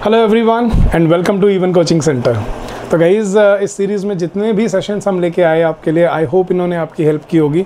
Hello everyone and welcome to even coaching centre. तो guys इस series में जितने भी सेशंस हम लेके आए आपके लिए, आई होप इन्होंने आपकी हेल्प की होगी।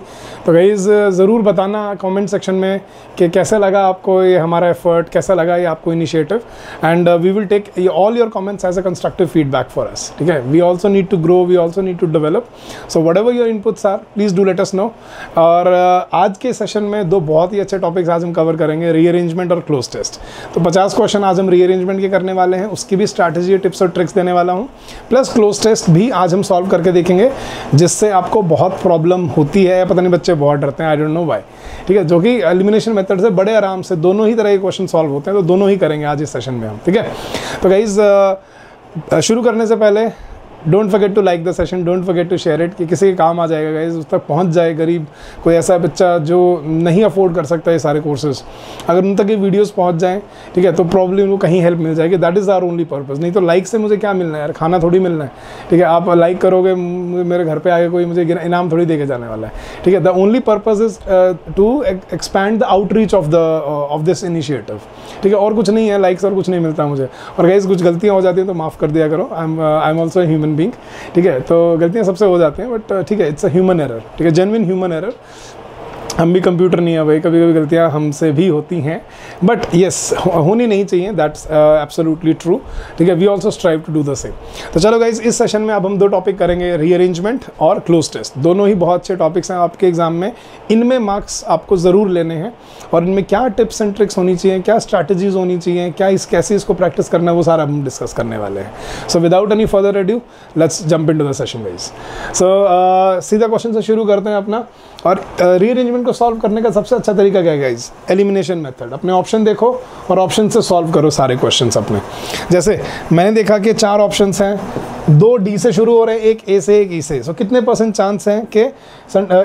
तो गाइज़ ज़रूर बताना कमेंट सेक्शन में कि कैसा लगा आपको ये हमारा एफर्ट, कैसा लगा ये आपको initiative, and we will take all your comments as a constructive feedback for us. ठीक है, we also need to grow, we also need to develop, so whatever your inputs are please do let us know. और आज के session में दो बहुत ही अच्छे topics आज हम कवर करेंगे, रीअरेंजमेंट और क्लोज टेस्ट। तो 50 क्वेश्चन आज हम रीअरेंजमेंट के करने वाले हैं, उसकी भी स्ट्रैटेजी, टिप्स और ट्रिक्स देने वाला हूँ, प्लस क्लोज टेस्ट भी आज हम सॉल्व करके देखेंगे, जिससे आपको बहुत प्रॉब्लम होती है या पता नहीं बच्चे बहुत डरते हैं, आई डोंट नो व्हाई। ठीक है, जो कि एलिमिनेशन मेथड से बड़े आराम से दोनों ही तरह के क्वेश्चन सॉल्व होते हैं, तो दोनों ही करेंगे आज इस सेशन में हम। ठीक है, तो गाइज शुरू करने से पहले don't forget to like the session, don't forget to share it, कि किसी के काम आ जाएगा गाइज, उस तक पहुंच जाए गरीब, कोई ऐसा बच्चा जो नहीं अफोर्ड कर सकता ये सारे कोर्सेज, अगर उन तक ये वीडियोस पहुंच जाएं, ठीक है, तो प्रॉब्लम उनको कहीं हेल्प मिल जाएगी। That is our only purpose. नहीं तो लाइक से मुझे क्या मिलना है यार, खाना थोड़ी मिलना है। ठीक है, आप लाइक करोगे, मेरे घर पर आके कोई मुझे इनाम थोड़ी दे के जाने वाला है। ठीक है, the only purpose is to expand the outreach of this initiative. ठीक है, और कुछ नहीं है, लाइक्स और कुछ नहीं मिलता मुझे। और गाइज कुछ गलतियाँ हो जाती हैं तो माफ़ कर दिया करो, I am also human being. ठीक है, तो गलतियां सबसे हो जाती हैं, बट ठीक है, इट्स अ ह्यूमन एरर। ठीक है, जेन्युइन ह्यूमन एरर। हम भी कंप्यूटर नहीं है भाई, कभी कभी गलतियां हमसे भी होती हैं, बट येस होनी नहीं चाहिए, दैट्स एब्सोल्युटली ट्रू। ठीक है, we also strive to do the same. तो चलो गाइज, इस सेशन में अब हम दो टॉपिक करेंगे, रीअरेंजमेंट और क्लोज टेस्ट। दोनों ही बहुत अच्छे टॉपिक्स हैं आपके एग्जाम में, इनमें मार्क्स आपको ज़रूर लेने हैं, और इनमें क्या टिप्स एंड ट्रिक्स होनी चाहिए, क्या स्ट्रैटेजीज होनी चाहिए, क्या कैसे इसको प्रैक्टिस करना है, वो सारा हम डिस्कस करने वाले हैं। So without any further adieu let's jump into the session guys. So सीधा क्वेश्चन से शुरू करते हैं अपना। और रीअरेंजमेंट को सॉल्व करने का सबसे अच्छा तरीका क्या है गाइज? Elimination method. अपने ऑप्शन देखो और ऑप्शन से सॉल्व करो सारे क्वेश्चंस अपने। जैसे मैंने देखा कि 4 ऑप्शंस हैं, 2 डी से शुरू हो रहे हैं, एक ए से एक ई से। सो कितने % चांस हैं कि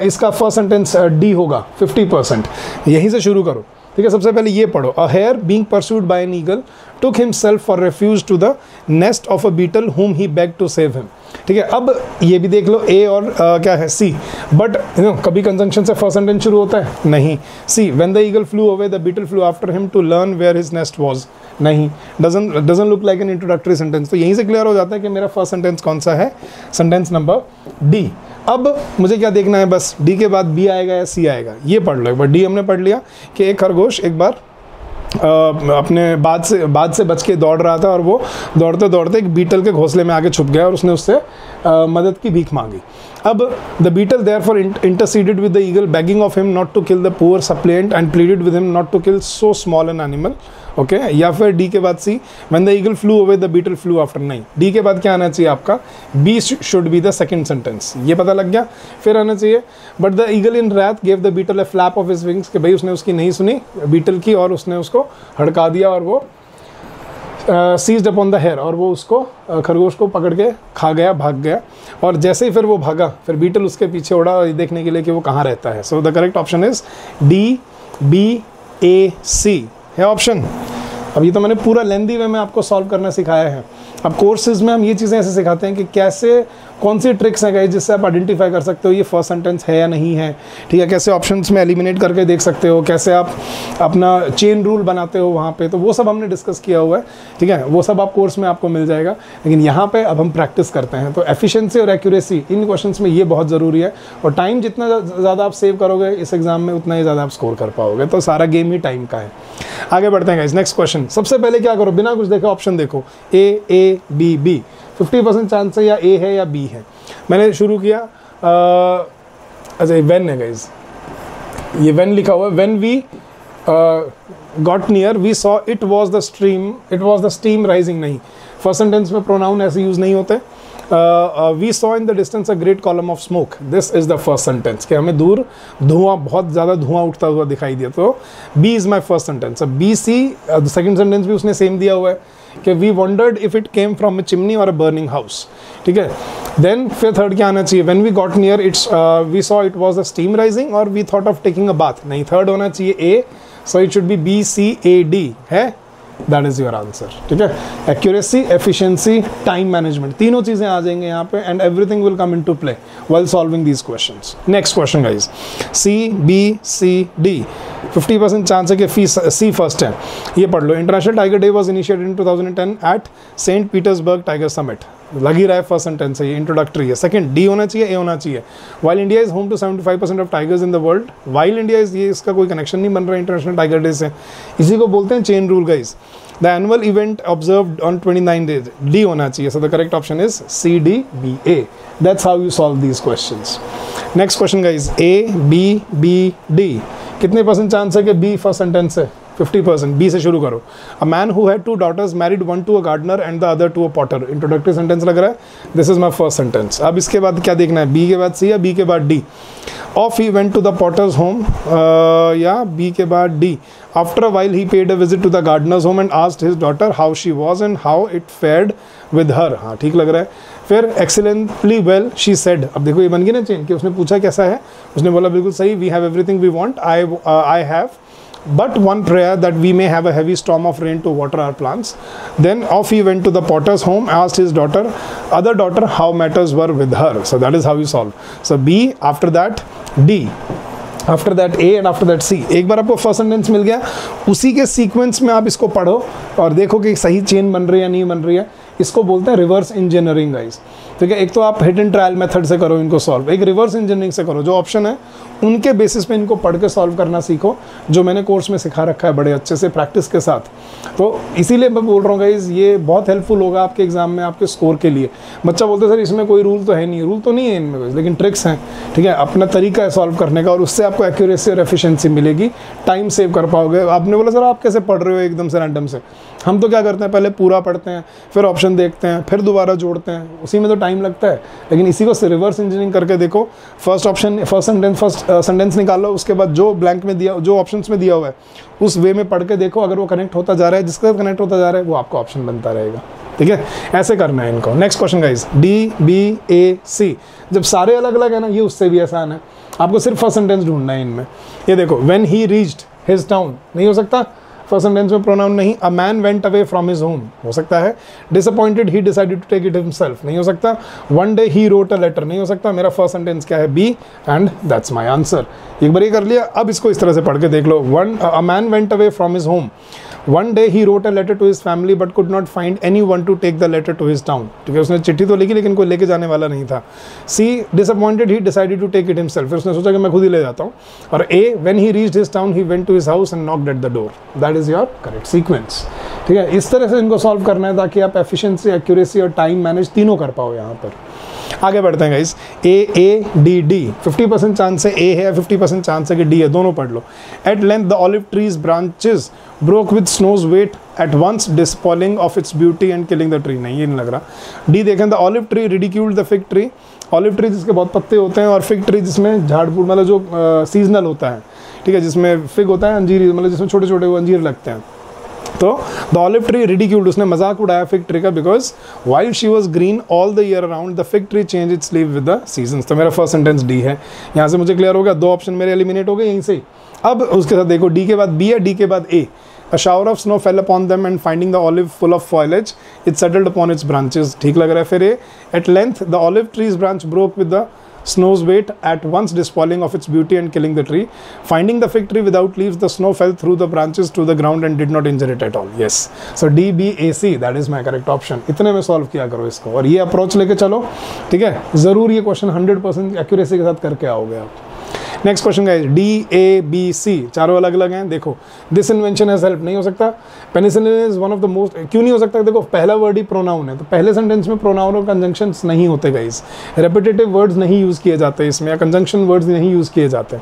इसका फर्स्ट सेंटेंस डी होगा? 50%। यहीं से शुरू करो। ठीक है, सबसे पहले ये पढ़ो, a hare being pursued by an eagle took himself for refuge to the nest of a beetle whom he begged to save him। ठीक है, अब ये भी देख लो, ए और क्या है, सी, बट कभी कंजंक्शन से फर्स्ट सेंटेंस शुरू होता है? नहीं। C, when the eagle flew away the beetle flew after him to learn where his nest was. नहीं, doesn't look like an introductory sentence. तो यहीं से क्लियर हो जाता है कि मेरा फर्स्ट सेंटेंस कौन सा है, सेंटेंस नंबर डी। अब मुझे क्या देखना है, बस डी के बाद बी आएगा या सी आएगा, ये पढ़ लो एक बार। डी हमने पढ़ लिया कि एक खरगोश एक बार अपने बाज से बच के दौड़ रहा था, और वो दौड़ते दौड़ते एक बीटल के घोंसले में आके छुप गया, और उसने उससे मदद की भीख मांगी। अब the beetle therefore interceded with the eagle begging of him not to kill the poor suppliant and pleaded with him not to kill so small an animal. Okay, या फिर डी के बाद C, when the eagle flew away the beetle flew after. नहीं, D के बाद क्या आना चाहिए आपका? B should be the second sentence. ये पता लग गया, फिर आना चाहिए, but the eagle in wrath gave the beetle a flap of his wings, कि भाई उसने उसकी नहीं सुनी बीटल की, और उसने उसको हड़का दिया, और वो सीज्ड अपॉन द हेयर, और वो उसको खरगोश को पकड़ के खा गया, भाग गया। और जैसे ही फिर वो भागा, फिर बीटल उसके पीछे उड़ा देखने के लिए कि वो कहाँ रहता है। So the correct option is D, B, A, C है ऑप्शन। अब ये तो मैंने पूरा लेंदी वे में आपको सॉल्व करना सिखाया है। अब कोर्सेज में हम ये चीज़ें ऐसे सिखाते हैं कि कैसे, कौन सी ट्रिक्स हैं गाइस जिससे आप आइडेंटिफाई कर सकते हो ये फर्स्ट सेंटेंस है या नहीं है। ठीक है, कैसे ऑप्शंस में एलिमिनेट करके देख सकते हो, कैसे आप अपना चेन रूल बनाते हो वहाँ पे, तो वो सब हमने डिस्कस किया हुआ है। ठीक है, वो सब आप कोर्स में आपको मिल जाएगा, लेकिन यहाँ पे अब हम प्रैक्टिस करते हैं। तो एफिशिएंसी और एक्यूरेसी इन क्वेश्चंस में ये बहुत ज़रूरी है, और टाइम जितना ज़्यादा आप सेव करोगे इस एग्जाम में, उतना ही ज़्यादा आप स्कोर कर पाओगे। तो सारा गेम ही टाइम का है। आगे बढ़ते हैं गाइस, नेक्स्ट क्वेश्चन। सबसे पहले क्या करो, बिना कुछ देखे ऑप्शन देखो, ए, बी, बी। 50% चांस है या ए है या बी है। मैंने शुरू किया, अच्छा वेन है गाइज, ये वेन लिखा हुआ है। When we got near we saw it was the steam rising. नहीं, फर्स्ट सेंटेंस में प्रोनाउन ऐसे यूज नहीं होते। We saw in the distance a great column of smoke, this is the first sentence, कि हमें दूर धुआं, बहुत ज़्यादा धुआं उठता हुआ दिखाई दिया। तो B is my first sentence. B, C, second sentence भी उसने सेम दिया हुआ है कि we wondered if it came from a chimney और अ बर्निंग हाउस। ठीक है, देन फिर थर्ड क्या आना चाहिए? When we got near its we saw it was a steam rising, और we thought of taking a bath. नहीं, third होना चाहिए A, so it should be B, C, A, D है। That is your answer. ठीक है, accuracy, efficiency, time management, तीनों चीजें आ जाएंगे यहाँ पे and everything will come into play while solving these questions. Next question guys, C B C D, 50% chance है कि सी फर्स्ट है। ये पढ़ लो, international tiger day was initiated in 2010 at Saint Petersburg tiger summit. लग ही रहा है फर्स्ट सेंटेंस है ये, इंट्रोडक्टरी है। सेकंड, डी होना चाहिए, ए होना चाहिए। While India is home to 75% of tigers in the world, while India is, ये इसका कोई कनेक्शन नहीं बन रहा है इंटरनेशनल टाइगर डे से, इसी को बोलते हैं chain rule guys. The annual event observed on 29 days, D होना चाहिए। So the correct option is C D B A. That's how you solve these questions. Next question guys, A B B D, कितने percent chance है कि B first sentence है? 50%। B से शुरू करो। A man who had 2 daughters married one to a gardener and the other to a potter. Introductory sentence लग रहा है, this is my first sentence. अब इसके बाद क्या देखना है, बी के बाद सी या बी के बाद D? Off he went to the potter's home, या बी के बाद D? After a while he paid a visit to the gardener's home and asked his daughter how she was and how it fared with her. हाँ ठीक लग रहा है। फिर excellently well she said, अब देखो ये बन गई ना चेन, कि उसने पूछा कैसा है, उसने बोला बिल्कुल सही, we have everything we want, I have but one prayer that we may have a heavy storm of rain to water our plants. Then off he went to the potter's home, asked his other daughter how matters were with her. So that is how you solve. So B, after that D, after that A and after that C. एक बार आपको first sentence मिल गया, उसी के sequence में आप इसको पढ़ो और देखो कि सही चेन बन रही है या नहीं बन रही है। इसको बोलते हैं रिवर्स इंजीनियरिंग गाइस। ठीक है, एक तो आप हिट एंड ट्रायल मेथड से करो इनको सॉल्व, एक रिवर्स इंजीनियरिंग से करो। जो ऑप्शन है उनके बेसिस पे इनको पढ़ के सॉल्व करना सीखो, जो मैंने कोर्स में सिखा रखा है बड़े अच्छे से प्रैक्टिस के साथ। तो इसीलिए मैं बोल रहा हूँ गाइस, ये बहुत हेल्पफुल होगा आपके एग्जाम में, आपके स्कोर के लिए। बच्चा बोलते सर इसमें कोई रूल तो है नहीं, रूल तो नहीं है इनमें, लेकिन ट्रिक्स हैं। ठीक है, अपना तरीका है सॉल्व करने का और उससे आपको एक्यूरेसी और एफिशिएंसी मिलेगी, टाइम सेव कर पाओगे। आपने बोला सर आप कैसे पढ़ रहे हो एकदम से रैंडम से? हम तो क्या करते हैं, पहले पूरा पढ़ते हैं, फिर ऑप्शन देखते हैं, फिर दोबारा जोड़ते हैं, उसी में तो टाइम लगता है। लेकिन इसी को रिवर्स इंजीनियरिंग करके देखो, फर्स्ट सेंटेंस निकालो, उसके बाद जो ब्लैंक में दिया, जो ऑप्शंस में दिया हुआ है उस वे में पढ़ के देखो, अगर वो कनेक्ट होता जा रहा है, जिसके साथ कनेक्ट होता जा रहा है वो आपका ऑप्शन बनता रहेगा। ठीक है, ऐसे करना है इनको। Next question guys, D B A C. जब सारे अलग अलग है ना, ये उससे भी आसान है, आपको सिर्फ फर्स्ट सेंटेंस ढूंढना है इनमें। ये देखो, when he reached his town, नहीं हो सकता फर्स्ट सेंटेंस में प्रोनाउन नहीं। A man went away from his home, हो सकता है। Disappointed he decided to take it himself, नहीं हो सकता। One day he wrote a letter, नहीं हो सकता। मेरा फर्स्ट सेंटेंस क्या है? B, and that's my answer. एक बार ये कर लिया, अब इसको इस तरह से पढ़ के देख लो। A man went away from his home, one day he wrote a letter to his family but could not find any one to take the letter to his town. ठीक है, उसने चिट्ठी तो लिखी लेकिन कोई लेके जाने वाला नहीं था। C, disappointed he decided to take it himself, फिर उसने सोचा कि मैं खुद ही ले जाता हूँ। और A, when he reached his town he went to his house and knocked at the door. That is your correct sequence. ठीक है, इस तरह से इनको सॉल्व करना है ताकि आप एफिशिएंसी, एक्यूरेसी और टाइम मैनेज तीनों कर पाओ। यहाँ पर आगे बढ़ते हैं गाइस, ए डी डी। 50% चांस है ए है, 50% चांस है कि डी है, दोनों पढ़ लो। At length the olive tree's branches broke with snow's weight at once, despoiling of its beauty and killing the tree. नहीं, ये नहीं लग रहा। डी देखें, the olive tree ridiculed the fig tree. Olive tree जिसके बहुत पत्ते होते हैं, और फिग ट्री जिसमें झाड़फूड़, मतलब जो सीजनल होता है। ठीक है, जिसमें फिग होता है, अंजीर, मतलब जिसमें छोटे छोटे वो अंजीर लगते हैं। तो द ऑलिव ट्री रिडिक्यूल्ड, उसने मजाक उड़ाया फिग ट्री का, because while she was green all the year around the fig tree change it's leave with the seasons. तो मेरा फर्स्ट सेंटेंस डी है। यहाँ से मुझे क्लियर हो गया, दो ऑप्शन मेरे एलिमिनेट हो गए यहीं से। अब उसके साथ देखो, डी के बाद बी है, डी के बाद ए। A shower of snow fell upon them and finding the olive full of foliage, it settled upon its branches. ठीक लग रहा है। फिर at length the olive tree's branch broke with the snow's weight at once despoiling of its beauty and killing the tree. Finding the fig tree without leaves, the snow fell through the branches to the ground and did not injure it at all. Yes. So D, B, A, C, that is my correct option. इतने में solve किया करो इसको और ये approach लेके चलो। ठीक है, ज़रूर ये क्वेश्चन 100% एक्यूरेसी के साथ करके आओगे आप। Next question guys, D A B C, चारों अलग अलग हैं। देखो, दिस इन्वेंशन हैज हेल्प, नहीं हो सकता। Penicillin is one of the most, क्यों नहीं हो सकता? देखो, पहला वर्ड ही प्रोनाउन है, तो पहले सेंटेंस में प्रोनाउन और कंजंक्शंस नहीं होते गाइस। रेपिटेटिव वर्ड्स नहीं यूज़ किए जाते इसमें, या कंजंक्शन वर्ड्स नहीं यूज़ किए जाते।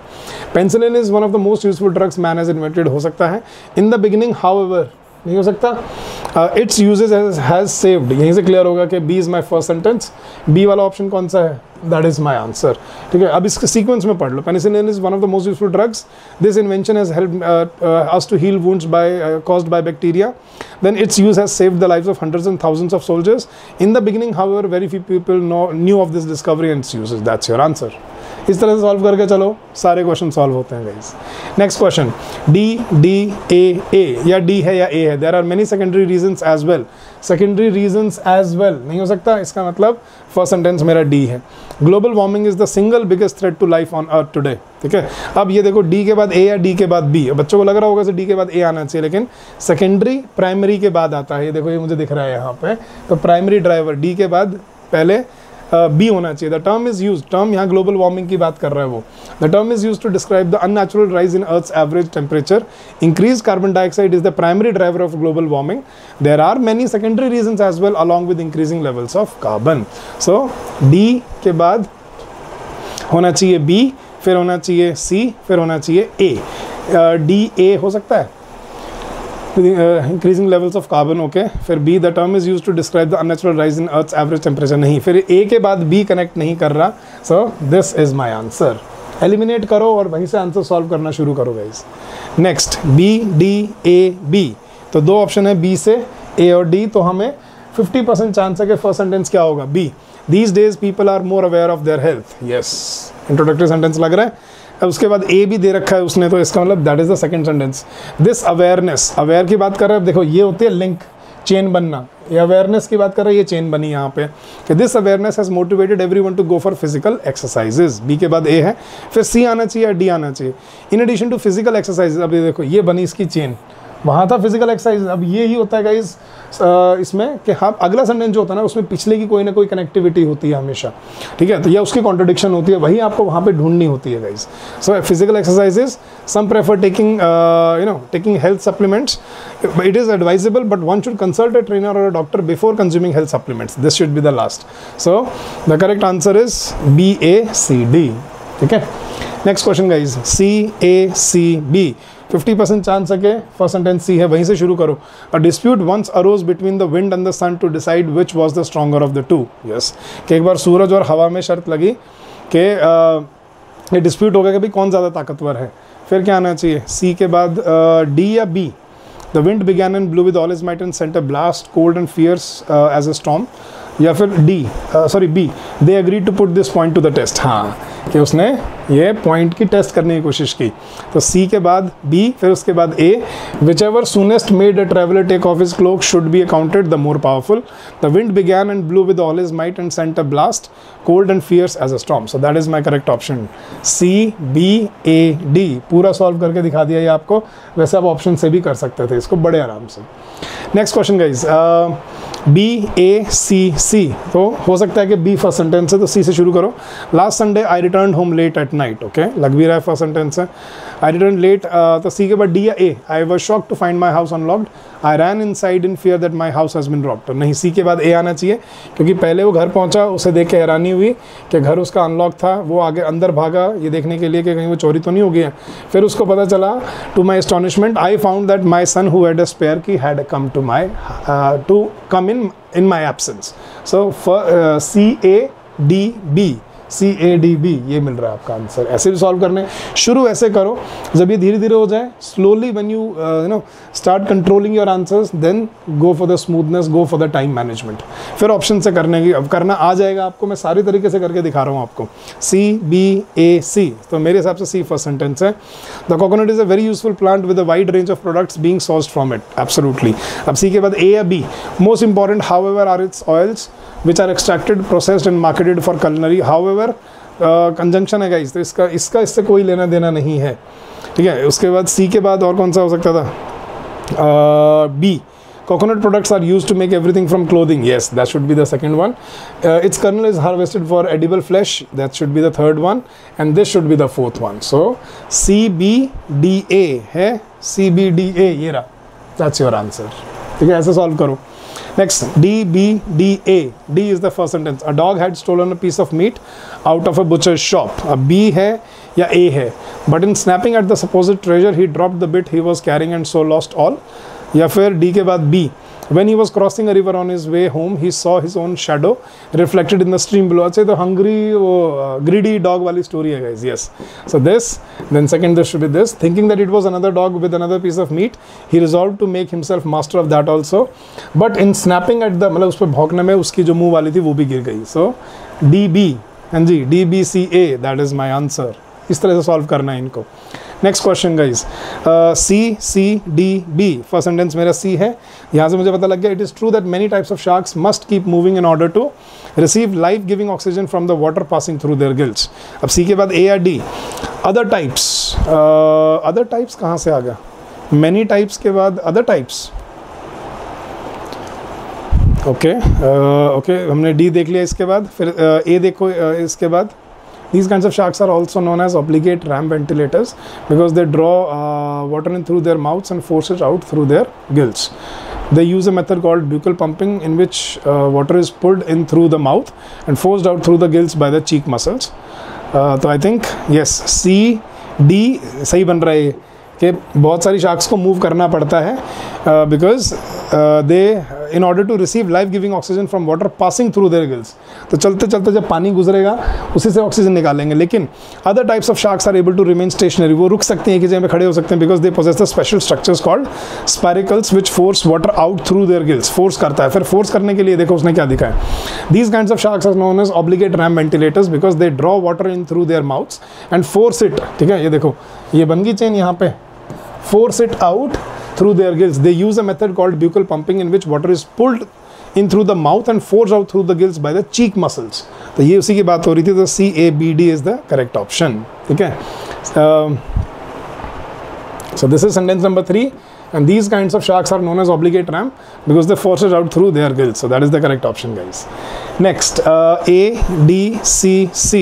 Penicillin is one of the most useful drugs man has invented, हो सकता है। इन द बिगिनिंग हाउएवर, नहीं हो सकता। इट्स यूजेज हैज सेव्ड, यहीं से क्लियर होगा कि B is my first sentence. B वाला ऑप्शन कौन सा है? That is my answer. ठीक है, अब इसके सीक्वेंस में पढ़ लो। Penicillin is one of the most useful drugs, this invention has helped us to heal wounds caused by bacteria, then its use has saved the lives of hundreds and thousands of soldiers. In the beginning, however, very few people knew of this discovery and its uses. That's your answer. इस तरह से solve करके चलो, सारे question solve होते हैं guys. Next question, D या D है या A है। There are many secondary reasons as well. Secondary reasons as well नहीं हो सकता, इसका मतलब फर्स्ट सेंटेंस मेरा D है। Global warming is the single biggest threat to life on earth today. ठीक है, अब ये देखो D के बाद A या D के बाद B। बच्चों को लग रहा होगा कि D के बाद A आना चाहिए, लेकिन सेकेंडरी प्राइमरी के बाद आता है। ये देखो, ये मुझे दिख रहा है यहाँ पे, तो प्राइमरी ड्राइवर D के बाद पहले बी होना चाहिए। The term is use, term यहाँ ग्लोबल वार्मिंग की बात कर रहा है वो। The term is use to describe the unnatural rise in earth's average temperature. Increase carbon dioxide is the primary driver of global warming. There are many secondary reasons as well along with increasing levels of carbon. So D के बाद होना चाहिए B, फिर होना चाहिए सी, फिर होना चाहिए ए। डी ए हो सकता है, increasing levels of carbon, okay. फिर B, the term is use to describe the unnatural rise in earth's average temperature, नहीं। फिर ए के बाद बी कनेक्ट नहीं कर रहा, so this is my answer. Eliminate करो और वहीं से आंसर सॉल्व करना शुरू करो guys. Next, B D A B, तो दो ऑप्शन है बी से, ए और डी, तो हमें 50% चांस है कि फर्स्ट सेंटेंस क्या होगा, B. These days people are more aware of their health, yes, introductory sentence लग रहा है। अब उसके बाद ए भी दे रखा है उसने, तो इसका मतलब that is the second sentence. This awareness, aware की बात कर रहे हैं, देखो ये होती है लिंक, चेन बनना। ये अवेयरनेस की बात कर रहे हैं, ये चेन बनी यहाँ पे कि this awareness has motivated everyone to go for physical exercises. B के बाद ए है, फिर सी आना चाहिए या डी आना चाहिए। In addition to physical exercises, अब ये देखो ये बनी इसकी चेन, वहाँ था फिजिकल एक्सरसाइज। अब ये ही होता है गाइस इसमें कि हाँ अगला सेंटेंस जो होता है ना उसमें पिछले की कोई ना कोई कनेक्टिविटी होती है हमेशा, ठीक है, तो या उसकी कॉन्ट्रडिक्शन होती है, वही आपको वहाँ पे ढूंढनी होती है guys. So physical exercises, some prefer taking taking health supplements. It is advisable but one should consult a trainer और a doctor before consuming health supplements. This should be the last. So the correct answer is B A C D. ठीक है, next question guys, C A C B, 50% chance है कि first sentence सी है, वहीं से शुरू करो। A dispute once arose between the wind and the sun to decide which was the stronger of the two. Yes, कि एक बार सूरज और हवा में शर्त लगी कि ये डिस्प्यूट हो गया कि भाई कौन ज़्यादा ताकतवर है। फिर क्या आना चाहिए, सी के बाद डी या B. The wind began and blew with all his might and sent a blast cold and fierce as a storm, या फिर D sorry B, they agree to put this point to the test. हाँ, कि उसने ये point की test करने की कोशिश की। तो सी के बाद बी, फिर उसके बाद A. Whichever soonest made a traveller take off his cloak should be accounted the more powerful. The wind began and blew with all his might and sent a blast cold and fierce as a storm. So that is my correct option, C B A D. पूरा solve करके दिखा दिया ये आपको, वैसे आप option से भी कर सकते थे इसको बड़े आराम से। Next question guys, B A सी सी, तो हो सकता है कि बी फर्स्ट सेंटेंस है, तो सी से शुरू करो। Last Sunday I return home late at night, okay, लग भी रहा है फर्स्ट सेंटेंस है। आई रिटर्न लेट, तो सी के बाद डी या A. I was shock to find my house unlocked, I ran inside in fear that my house has been robbed. तो नहीं, सी के बाद ए आना चाहिए, क्योंकि पहले वो घर पहुंचा, उसे देख के हैरानी हुई कि घर उसका अनलॉक था, वो आगे अंदर भागा ये देखने के लिए कि कहीं वो चोरी तो नहीं हो गई है। फिर उसको पता चला, to my astonishment I found that my son who had a spare key had come to my to come in my absence. So for C A D B, C A D B ये मिल रहा है आपका answer. ऐसे भी solve करने शुरू ऐसे करो, जब ये धीरे धीरे हो जाए, slowly when you start controlling your answers, then go for the smoothness, go for the time management. फिर ऑप्शन से करने की, अब करना आ जाएगा आपको, मैं सारी तरीके से करके दिखा रहा हूँ आपको। C B A C, तो मेरे हिसाब से सी फर्स्ट सेंटेंस है। The coconut is a very useful plant with a wide range of products being sourced from it, absolutely. अब सी के बाद ए या B. Most important however are its oils which are extracted, processed and marketed for culinary. However, conjunction है guys, तो इसका इससे कोई लेना देना नहीं है, ठीक है। उसके बाद सी के बाद और कौन सा हो सकता था, B. Coconut products are used to make everything from clothing. Yes, that should be the second one. Its kernel is harvested for edible flesh. That should be the third one, and this should be the fourth one. So C B D A है, C B D A ये रहा, that's your answer. ठीक है, ऐसे solve करो। Next, D B D A. D is the first sentence. A dog had stolen a piece of meat out of a butcher's shop. अब B है या A है, but in snapping at the supposed treasure, he dropped the bit he was carrying and so lost all. या फिर D के बाद B. When he was crossing a river on his way home, he saw his own shadow reflected in the stream below. अच्छा, तो hungry वो greedy dog वाली story है guys. Yes. So this, then second this should be this. Thinking that it was another dog with another piece of meat, he resolved to make himself master of that also. But in snapping at the, मतलब उस पर भौंकने में उसकी जो मुंह वाली थी वो भी गिर गई. So D B. हाँ जी, DBCA, that is my answer. इस तरह से सॉल्व करना है इनको। Next question guys, CCDB, first sentence मेरा C है। यहाँ से मुझे पता लग गया, it is true that many types of sharks must keep moving in order to receive life giving oxygen from the water passing through their gills. अब C के बाद A या D? Other types, other types कहाँ से आ गया? Many types के बाद other types, okay okay, हमने D देख लिया। इसके बाद फिर A देखो, इसके बाद these kinds of sharks are also known as obligate ram ventilators because they draw water in through their mouths and force it out through their gills. They use a method called buccal pumping in which water is pulled in through the mouth and forced out through the gills by the cheek muscles. तो I think yes, C D सही बन रहा है कि बहुत सारी sharks को move करना पड़ता है because they in order to receive life giving oxygen from water passing through their gills. तो चलते चलते जब पानी गुजरेगा उसी से ऑक्सीजन निकालेंगे। लेकिन other types of sharks are able to remain stationary, वो रुक सकते हैं, एक जगह पे खड़े हो सकते हैं because they possess the special structures called spiracles which force water out through their gills. Force करता है, फिर फोर्स करने के लिए देखो उसने क्या दिखा है। These kinds of sharks are known as obligate ram ventilators because they draw water in through their mouths and force it, ठीक है, ये देखो ये बन गई चेन यहाँ पे, force it out through their gills. They use a method called buccal pumping in which water is pulled in through the mouth and forced out through the gills by the cheek muscles. तो ये उसी की बात हो रही थी। तो CABD is the correct option, ठीक है। So this is sentence number 3 and these kinds of sharks are known as obligate ram because they force it out through their gills. So that is the correct option, guys. Next, A, D, C, C.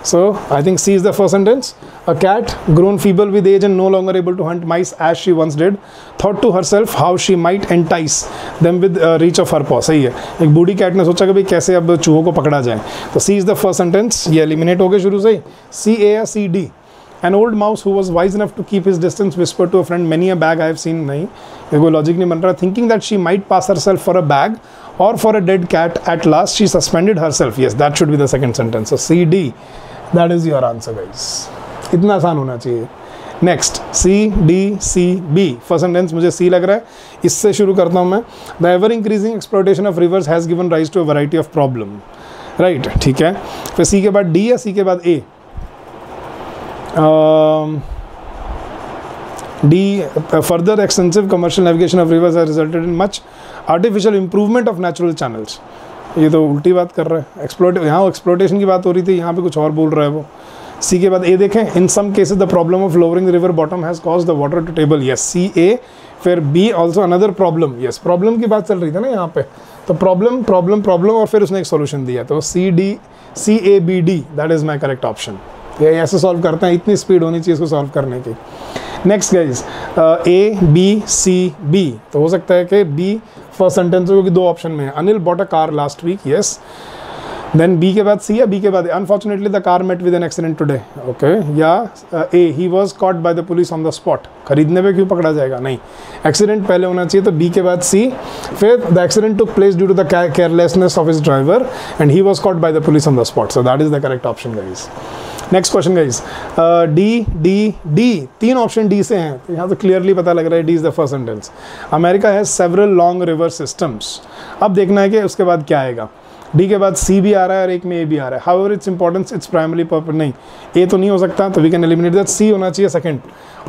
So I think C is the first sentence. A cat, grown feeble with age and no longer able to hunt mice as she once did, thought to herself how she might entice them with reach of her paw. सही है, एक बूढ़ी cat ने सोचा कि भाई कैसे अब चूहों को पकड़ा जाए। तो C is the first sentence, ये एलिमिनेट हो गए शुरू से ही। C, A या C, D? An old mouse who was wise enough to keep his distance whispered to a friend, many a bag I have seen. नहीं, ये कोई logic नहीं बन रहा। Thinking that she might pass herself for a bag or for a dead cat, at last she suspended herself. Yes, that should be the second sentence. So C, D, that is your answer, guys. इतना आसान होना चाहिए। Next, C, D, C, B, first sentence मुझे C लग रहा है, इससे शुरू करता हूँ मैं। The ever increasing exploitation of rivers has given rise to a variety of problem, right, ठीक है। फिर C के बाद D या C के बाद A? D, further extensive commercial navigation of rivers has resulted in much artificial improvement of natural channels. ये तो उल्टी बात कर रहा है, यहाँ एक्सप्लोटेशन की बात हो रही थी, यहाँ पे कुछ और बोल रहा है वो। C के बाद A देखें, in some cases the problem of lowering the river bottom has caused the water to table. Yes, C, A। फिर B also another problem. Yes, problem की बात चल रही थी ना यहाँ पे, तो प्रॉब्लम प्रॉब्लम प्रॉब्लम और फिर उसने एक सोल्यूशन दिया। तो CABD, that is my correct option. ये ऐसे सॉल्व करते हैं, इतनी स्पीड होनी चाहिए इसको सॉल्व करने की। Next guys, A, B, C, B। तो हो सकता है कि B फर्स्ट सेंटेंस क्योंकि दो ऑप्शन में है। Anil bought a car last week, yes. Then B के बाद C या B के बाद unfortunately the car met with an accident today, okay. या A, he was caught by the police on the spot. खरीदने पे क्यों पकड़ा जाएगा? नहीं, एक्सीडेंट पहले होना चाहिए। तो B के बाद C। फिर the accident took place due to the carelessness of his driver and he was caught by the police on the spot. So that is the correct option guys. Next question guys, D, तीन option D से हैं, तो यहाँ तो clearly पता लग रहा है D is the first sentence. America has several long river systems. अब देखना है कि उसके बाद क्या आएगा। D के बाद C भी आ रहा है और एक में A भी आ रहा है। However its importance its primary purpose, नहीं A तो नहीं हो सकता, तो we can eliminate that. C होना चाहिए second.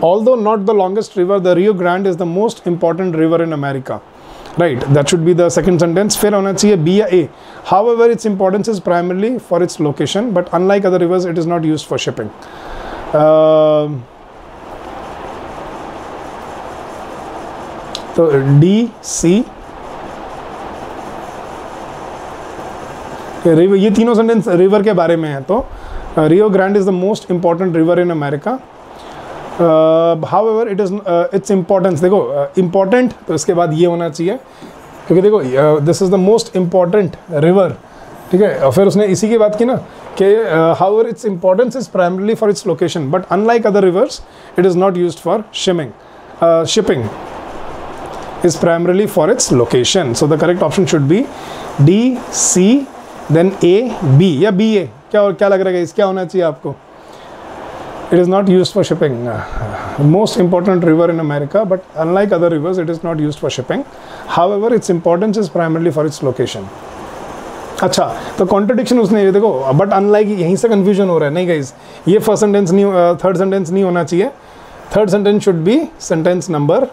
Although not the longest river, the Rio Grande is the most important river in America, right, that should be the second sentence. फिर होना चाहिए B या A। However its importance is primarily for its location but unlike other rivers it is not used for shipping. तो D, C, ये तीनों sentence river के बारे में है। तो Rio Grande is the most important river in America. However it is its importance, देखो important, तो इसके बाद ये होना चाहिए क्योंकि देखो this is the most important river, ठीक है। और फिर उसने इसी की बात की ना कि however its importance is primarily for its location but unlike other rivers it is not used for shipping is primarily for its location. So the correct option should be D, C, then A, B या B, A। क्या लग रहा है इस क्या होना चाहिए आपको? It is not used for shipping. Most important river in America, but unlike other rivers, it is not used for shipping. However, its importance is primarily for its location. अच्छा, तो कॉन्ट्रडिक्शन उसने ये देखो, बट अनलाइक यहीं से confusion हो रहा है। नहीं गाइज, ये फर्स्ट सेंटेंस नहीं, थर्ड सेंटेंस नहीं होना चाहिए। Third sentence should be sentence number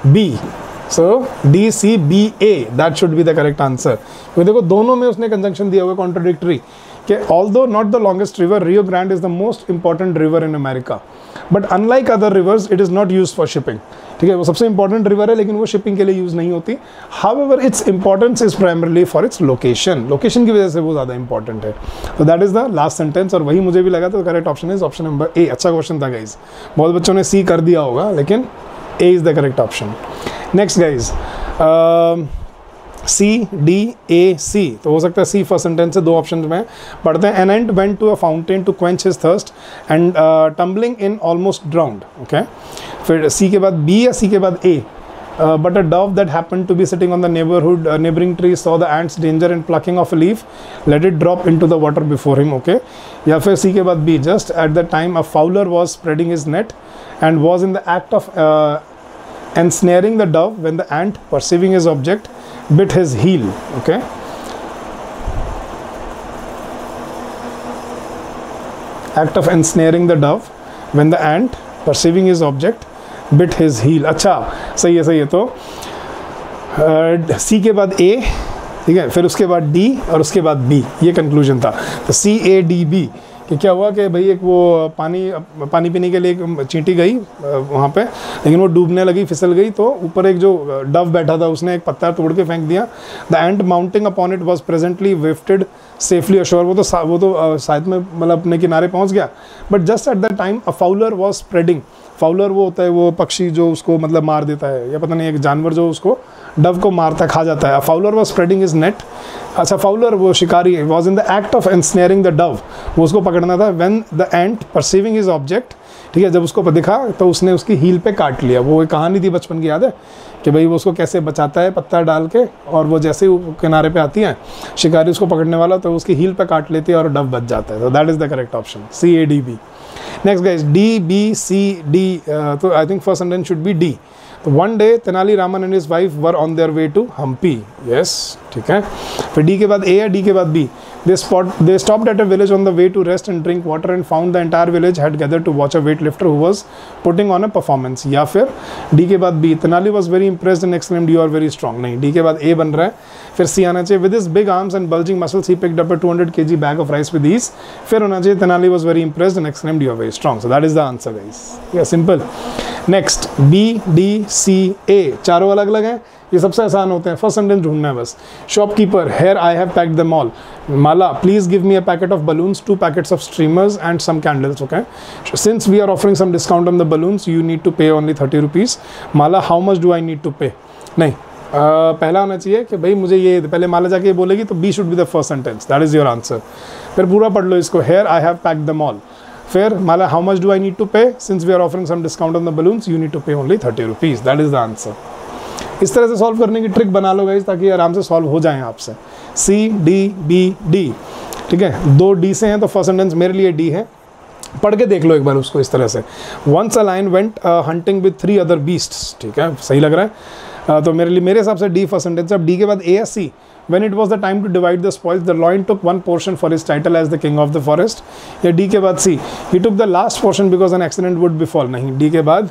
B. So D C B A, that should be the correct answer. क्योंकि देखो दोनों में उसने कंजंक्शन दिया हुआ है कॉन्ट्रडिक्टरी कि although not the longest river, Rio Grande is the most important river in America, but unlike other rivers it is not use for shipping. ठीक है, वो सबसे इंपॉर्टेंट रिवर है लेकिन वो शिपिंग के लिए यूज़ नहीं होती। However its importance is primarily for its location, location की वजह से वो ज़्यादा इंपॉर्टेंट है। तो that is the last sentence, और वही मुझे भी लगा। तो correct option is option number A. अच्छा क्वेश्चन था गाइज, बहुत बच्चों ने सी कर दिया होगा, लेकिन A is the correct option. Next guys, C D A C, तो हो सकता है सी फर्स्ट सेंटेंस से। दो ऑप्शन में पढ़ते हैं। An ant went to a fountain to quench his thirst and tumbling in almost drowned. Okay, फिर सी के बाद बी या सी के बाद A, but a dove that happened to be sitting on the neighbouring tree saw the ant's danger in plucking off a leaf, let it drop into the water before him. Okay, या फिर C के बाद B, just at the time a fowler was spreading his net and was in the act of ensnaring the dove when the ant, perceiving his object, bit his heel. Okay, act of ensnaring the dove when the ant, perceiving his object, bit his heel. अच्छा, सही है सही है। तो सी के बाद ए, ठीक है, फिर उसके बाद डी और उसके बाद बी, ये कंक्लूजन था। तो सी ए डी बी कि क्या हुआ कि भाई एक वो पानी पीने के लिए एक चींटी गई वहाँ पे, लेकिन वो डूबने लगी, फिसल गई, तो ऊपर एक जो डव बैठा था उसने एक पत्थर तोड़ के फेंक दिया। The ant mounting upon it was presently wafted safely ashore. वो तो शायद में मतलब अपने किनारे पहुँच गया, but just at the time a fowler was spreading. Fowler वो होता है वो पक्षी जो उसको मतलब मार देता है, या पता नहीं एक जानवर जो उसको डव को मारता खा जाता है। Fowler was spreading is net. अच्छा, फाउलर वो शिकारी was in the act of ensnaring the dove, वो उसको पकड़ना था। When the ant perceiving his object, ठीक है, जब उसको दिखा तो उसने उसकी हील पे काट लिया। वो एक कहानी थी बचपन की, याद है कि भाई वो उसको कैसे बचाता है पत्थर डाल के, और वो जैसे ही किनारे पे आती है शिकारी उसको पकड़ने वाला तो उसकी हील पे काट लेती है और डव बच जाता है। तो that is the correct option, C A D B. Next guys, D B C D, तो I think first sentence should be D. तो one day Tenali Raman and his wife were on their way to Hampi. Yes, ठीक है। फिर D के बाद A या D के बाद B, they stopped at a village on the way to rest and drink water and found the entire village had gathered to watch a weightlifter who was putting on a performance। या फिर D के बाद B, Tenali was very impressed and exclaimed you are very strong। नहीं, D के बाद ए बन रहा है। फिर सी आना चाहिए, with his big arms and bulging muscles he picked up a 200 kg bag of rice with ease। फिर होना चाहिए Tenali was very impressed and exclaimed you are very strong। so that is the answer guys, yeah, simple। Next B D C A, चारों अलग अलग हैं, ये सबसे आसान होते हैं। फर्स्ट सेंटेंस ढूंढना है बस। Shopkeeper, here I have packed them all. Mala, please give me a packet of balloons, 2 packets of streamers and some candles. Okay, since we are offering some discount on the balloons you need to pay only 30 rupees. Mala, how much do I need to pay. नहीं, पहला होना चाहिए कि भाई मुझे ये, पहले माला जाके ये बोलेगी तो B should be the first sentence, that is your answer. फिर पूरा पढ़ लो इसको, here I have packed them all. फिर Mala, how much do I need to pay, since we are offering some discount on the balloons you need to pay only 30 rupees, that is the answer. इस तरह से solve करने की trick बना लो guys ताकि आराम से सॉल्व हो जाए आपसे। सी डी बी डी, ठीक है, 2 डी से हैं तो फर्स्ट सेंटेंस मेरे लिए डी है। पढ़ के देख लो एक बार उसको इस तरह से। Once a lion went hunting with 3 other beasts, ठीक है, सही लग रहा है। तो मेरे हिसाब से डी फर्स्ट सेंटेंस। अब डी के बाद ए या सी, when it was the time to divide the spoils the lion took 1 portion for his title as the king of the forest। या डी के बाद सी, he took the last portion because an accident would befall। नहीं, D के बाद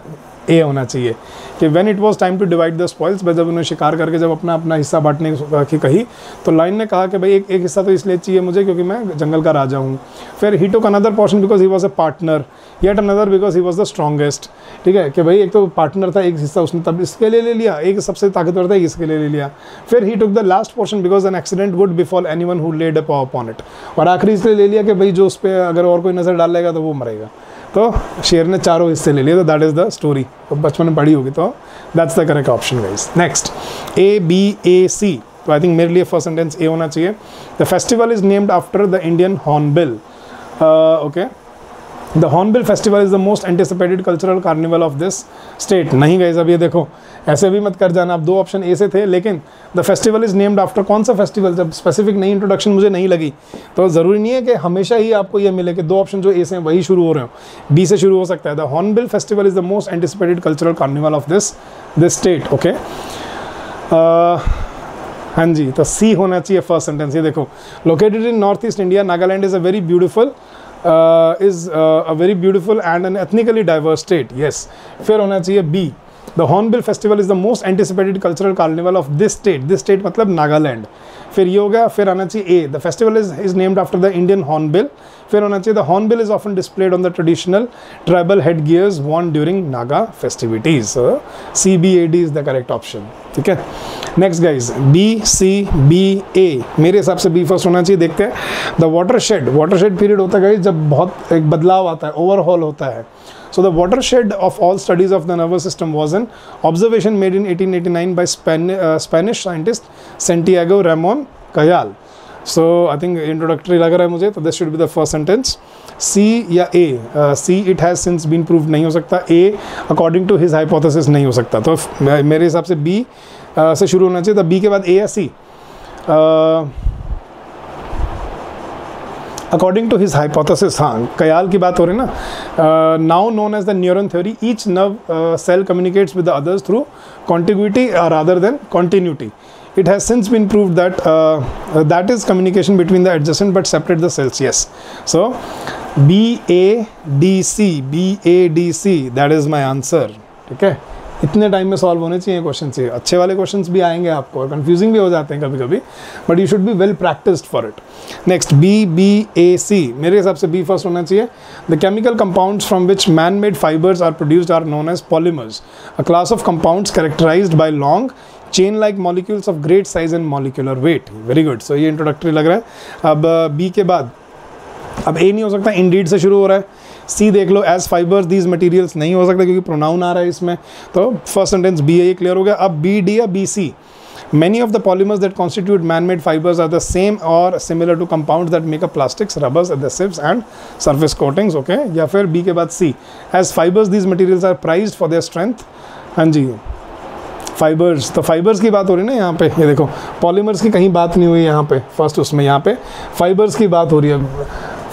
ए होना चाहिए कि when it was time to divide the spoils, जब उन्होंने शिकार करके जब अपना हिस्सा बांटने की कही तो लाइन ने कहा कि भाई एक हिस्सा तो इसलिए चाहिए मुझे क्योंकि मैं जंगल का राजा हूँ। फिर he took another portion because he was a partner, yet another because he was the strongest। ठीक है कि भाई एक तो पार्टनर था, एक हिस्सा उसने तब इसके लिए ले लिया, एक सबसे ताकतवर था इसके लिए ले लिया। फिर he took the last portion because an accident would befall anyone who laid a paw upon it, और आखिरी इसलिए ले लिया कि भाई जो उस पर अगर और कोई नज़र डाल लेगा तो वो मरेगा। तो शेर ने चारों हिस्से ले लिए, तो दैट इज द स्टोरी। तो बचपन में पढ़ी होगी, तो that's the correct option guys. Next A B A C, तो आई थिंक मेरे लिए फर्स्ट सेंटेंस ए होना चाहिए। The festival is named after the Indian hornbill. Okay, the hornbill festival is the most anticipated cultural carnival of this state. नहीं guys, अब ये देखो ऐसे भी मत कर जाना, अब 2 ऑप्शन ए से थे, लेकिन the festival is named after कौन सा फेस्टिवल, जब स्पेसिफिक नई इंट्रोडक्शन मुझे नहीं लगी तो ज़रूरी नहीं है कि हमेशा ही आपको ये मिले कि 2 ऑप्शन जो ए से हैं वही शुरू हो रहे हो, बी से शुरू हो सकता है। The hornbill festival is the most anticipated cultural carnival of this state. Okay, हाँ जी, तो सी होना चाहिए फर्स्ट सेंटेंस। ये देखो, located in North East India, Nagaland is a very beautiful and an ethnically diverse state. Yes, फिर होना चाहिए B, the hornbill festival is the most anticipated cultural carnival of this state मतलब नागालैंड। फिर ये हो गया। फिर आना चाहिए A, the festival is named after the Indian hornbill. फिर होना चाहिए the hornbill is often displayed on the traditional tribal head gears worn during Naga festivities. CBAD is the correct option. ठीक है, नेक्स्ट गाइज, BCBA, मेरे हिसाब से B first होना चाहिए। देखते हैं, द वाटरशेड पीरियड होता है गाइज जब बहुत एक बदलाव आता है, ओवरहॉल होता है। So the watershed of all studies of the nervous system was an observation made in 1889 by Spanish scientist Santiago Ramon Cajal. So I think introductory लग रहा है मुझे, तो this should be the first sentence. C या A? C it has since been proved नहीं हो सकता। A according to his hypothesis नहीं हो सकता। तो मेरे हिसाब से B से शुरू होना चाहिए। तो B के बाद A या C? According to his hypothesis, हाँ, कयाल की बात हो रही है ना। Now known as the neuron theory, each nerve cell communicates with the others through contiguity rather than continuity. It has since been proved that that is communication between the adjacent but separate the cells. Yes, so BADC, that is my answer. ठीक है, इतने time में solve होने चाहिए question से। अच्छे वाले questions भी आएंगे आपको और कंफ्यूजिंग भी हो जाते हैं कभी कभी, but you should be well practised for it. Next, BBAC, मेरे हिसाब से बी फर्स्ट होना चाहिए। The chemical compounds from which man made fibres are produced are known as polymers, a class of compounds characterised by long chain like molecules of great size and molecular weight. Very good, so ये introductory लग रहा है। अब B के बाद अब ए नहीं हो सकता, इंडीड से शुरू हो रहा है। सी देख लो, एज फाइबर्स दीज मटेरियल्स नहीं हो सकता क्योंकि प्रोनाउन आ रहा है इसमें, तो फर्स्ट सेंटेंस बी है, ये क्लियर हो गया। अब BD या BC, many of the polymers that constitute man-made fibers are the same or similar to compounds that make up plastics, rubbers, adhesives and surface coatings. Okay, या फिर B के बाद C, as fibers these materials are prized for their strength. हाँ जी, fibres, तो fibres की बात हो रही है ना यहाँ पे। ये देखो, पॉलीमर्स की कहीं बात नहीं हुई यहाँ पे, फर्स्ट उसमें यहाँ पे फाइबर्स की बात हो रही है,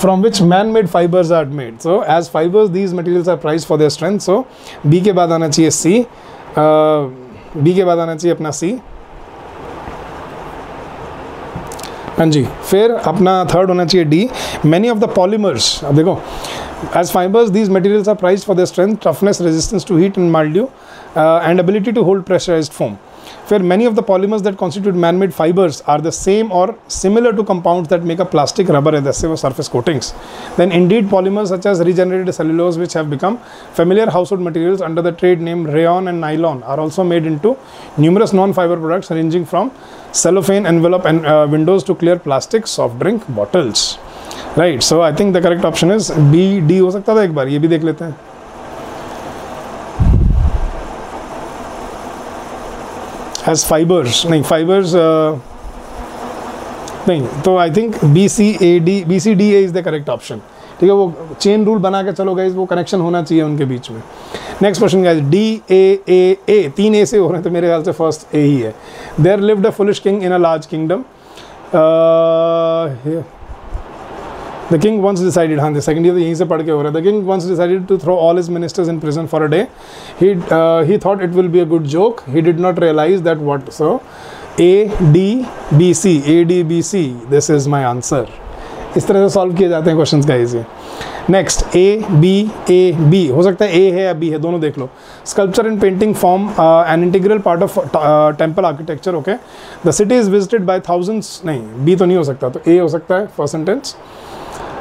from which man-made fibers are made. So as fibers these materials are prized for their strength. So B के बाद आना चाहिए C, B के बाद आना चाहिए अपना C। हाँ जी, फिर अपना थर्ड होना चाहिए D, many of the polymers, अब देखो, as fibers these materials are prized for their strength, toughness, resistance to heat and mildew and ability to hold pressurized foam. फिर many of the polymers that constitute man-made fibers are the same or similar to compounds that make up plastic, rubber, adhesive or surface coatings. Then indeed polymers such as regenerated cellulose, which have become familiar household materials under the trade name rayon and nylon, are also made into numerous non-fiber products ranging from cellophane envelope and windows to clear plastic soft drink bottles. Right, so I think the correct option is B. D हो सकता था, एक बार ये भी देख लेते हैं। As fibers, नहीं fibers नहीं, तो I think BCDA is the correct option. ठीक है, वो चेन रूल बना के चलो गाइज, वो कनेक्शन होना चाहिए उनके बीच में। Next question guys, DAAA, 3 A से हो रहे हैं तो मेरे ख्याल से फर्स्ट A ही है। There lived a foolish king in a large kingdom, The king once decided, हाँ सेकंड ईयर यहीं से पढ़ के हो रहा है। The king once decided to throw all his ministers in prison for a day. He thought it will be a good joke. He did not realize that what. So ADBC, this is my answer. इस तरह से solve किए जाते हैं questions guys ये। Next ABAB, हो सकता है A है या B है, दोनों देख लो। Sculpture and painting form an integral part of temple architecture. Okay, the city is visited by thousands, नहीं B तो नहीं हो सकता, तो A हो सकता है फर्स्ट सेंटेंस।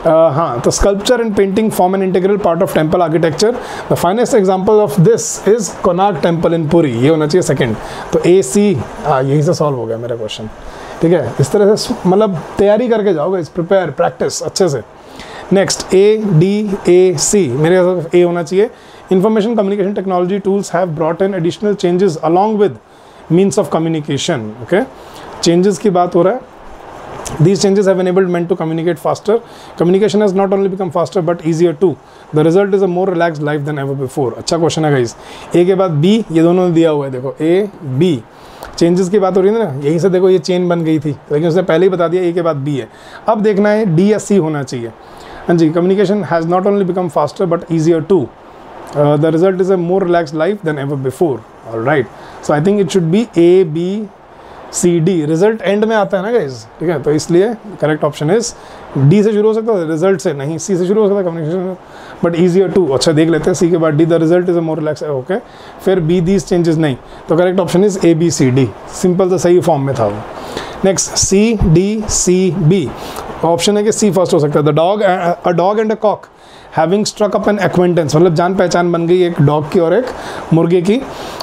हाँ, तो sculpture and painting form an integral part of temple architecture. The finest example of this is Konark temple in Puri, ये होना चाहिए सेकंड। तो AC, यहीं से सॉल्व हो गया मेरा क्वेश्चन। ठीक है, इस तरह से मतलब तैयारी करके जाओगे, इस प्रिपेयर प्रैक्टिस अच्छे से। नेक्स्ट ADAC, मेरे हिसाब से A होना चाहिए। Information communication technology tools have brought in additional changes along with means of communication. Okay, changes की बात हो रहा है। These changes have enabled men to communicate faster. Communication has not only become faster but easier too. The result is a more relaxed life than ever before. अच्छा question है guys. A के बाद B, ये दोनों ने दिया हुआ है, देखो A B। चेंजेस की बात हो रही है ना, यहीं से देखो ये चेन बन गई थी, लेकिन उसने पहले ही बता दिया A के बाद B है। अब देखना है D या C होना चाहिए। हाँ जी, communication has not only become faster but easier too. The result is a more relaxed life than ever before. All right, so I think it should be A, B, C D, result end में आता है ना guys, ठीक है, तो इसलिए correct option is D से शुरू हो सकता है, रिजल्ट से नहीं, सी से शुरू हो सकता है कम्युनिकेशन, बट ईजियर टू, अच्छा देख लेते हैं, सी के बाद D, the result is a more relax, okay, फिर बी दीज चेंजेस नहीं, तो correct option is A B C D, simple तो सही फॉर्म में था वो। Next C D C B, option है कि सी फर्स्ट हो सकता है। The dog, a dog and a cock having struck up an acquaintance, मतलब जान पहचान बन गई एक डॉग की और एक मुर्गे की,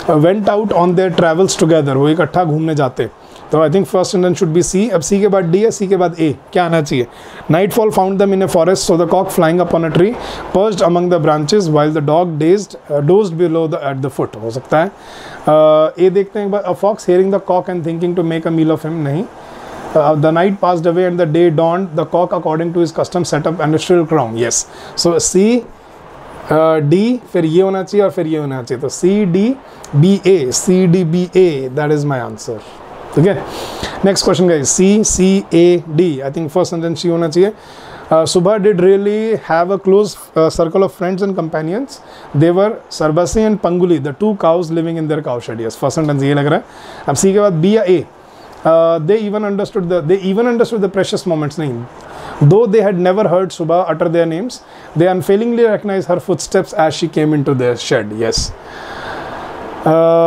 went out on their travels together, वो इकट्ठा घूमने जाते, तो I think first sentence should be C. अब सी के बाद डी है, सी के बाद ए, क्या आना चाहिए? Night fall found them in a forest, so the cock flying up on a tree perched among the branches while the dog dozed below the at the foot, हो सकता है। ए देखते हैं एक बार, a fox hearing the cock and thinking to make a meal of him, नहीं। The night passed away and the day dawned, the cock according to his custom set up and a shrill crown, yes, so C D, फिर ये होना चाहिए और फिर ये होना चाहिए, तो C D B A, C D B A, that is my answer, ठीक है। Next question guys, C C A D, I think first sentence C होना चाहिए। Subha did really have a close circle of friends and companions. They were Sarbasi and Panguli, the two cows living in their cow shed, yes, first sentence ये लग रहा है। अब C के बाद B या A, they even understood the precious moments, nahi, though they had never heard Subha utter their names, they unfailingly recognized her footsteps as she came into their shed, yes।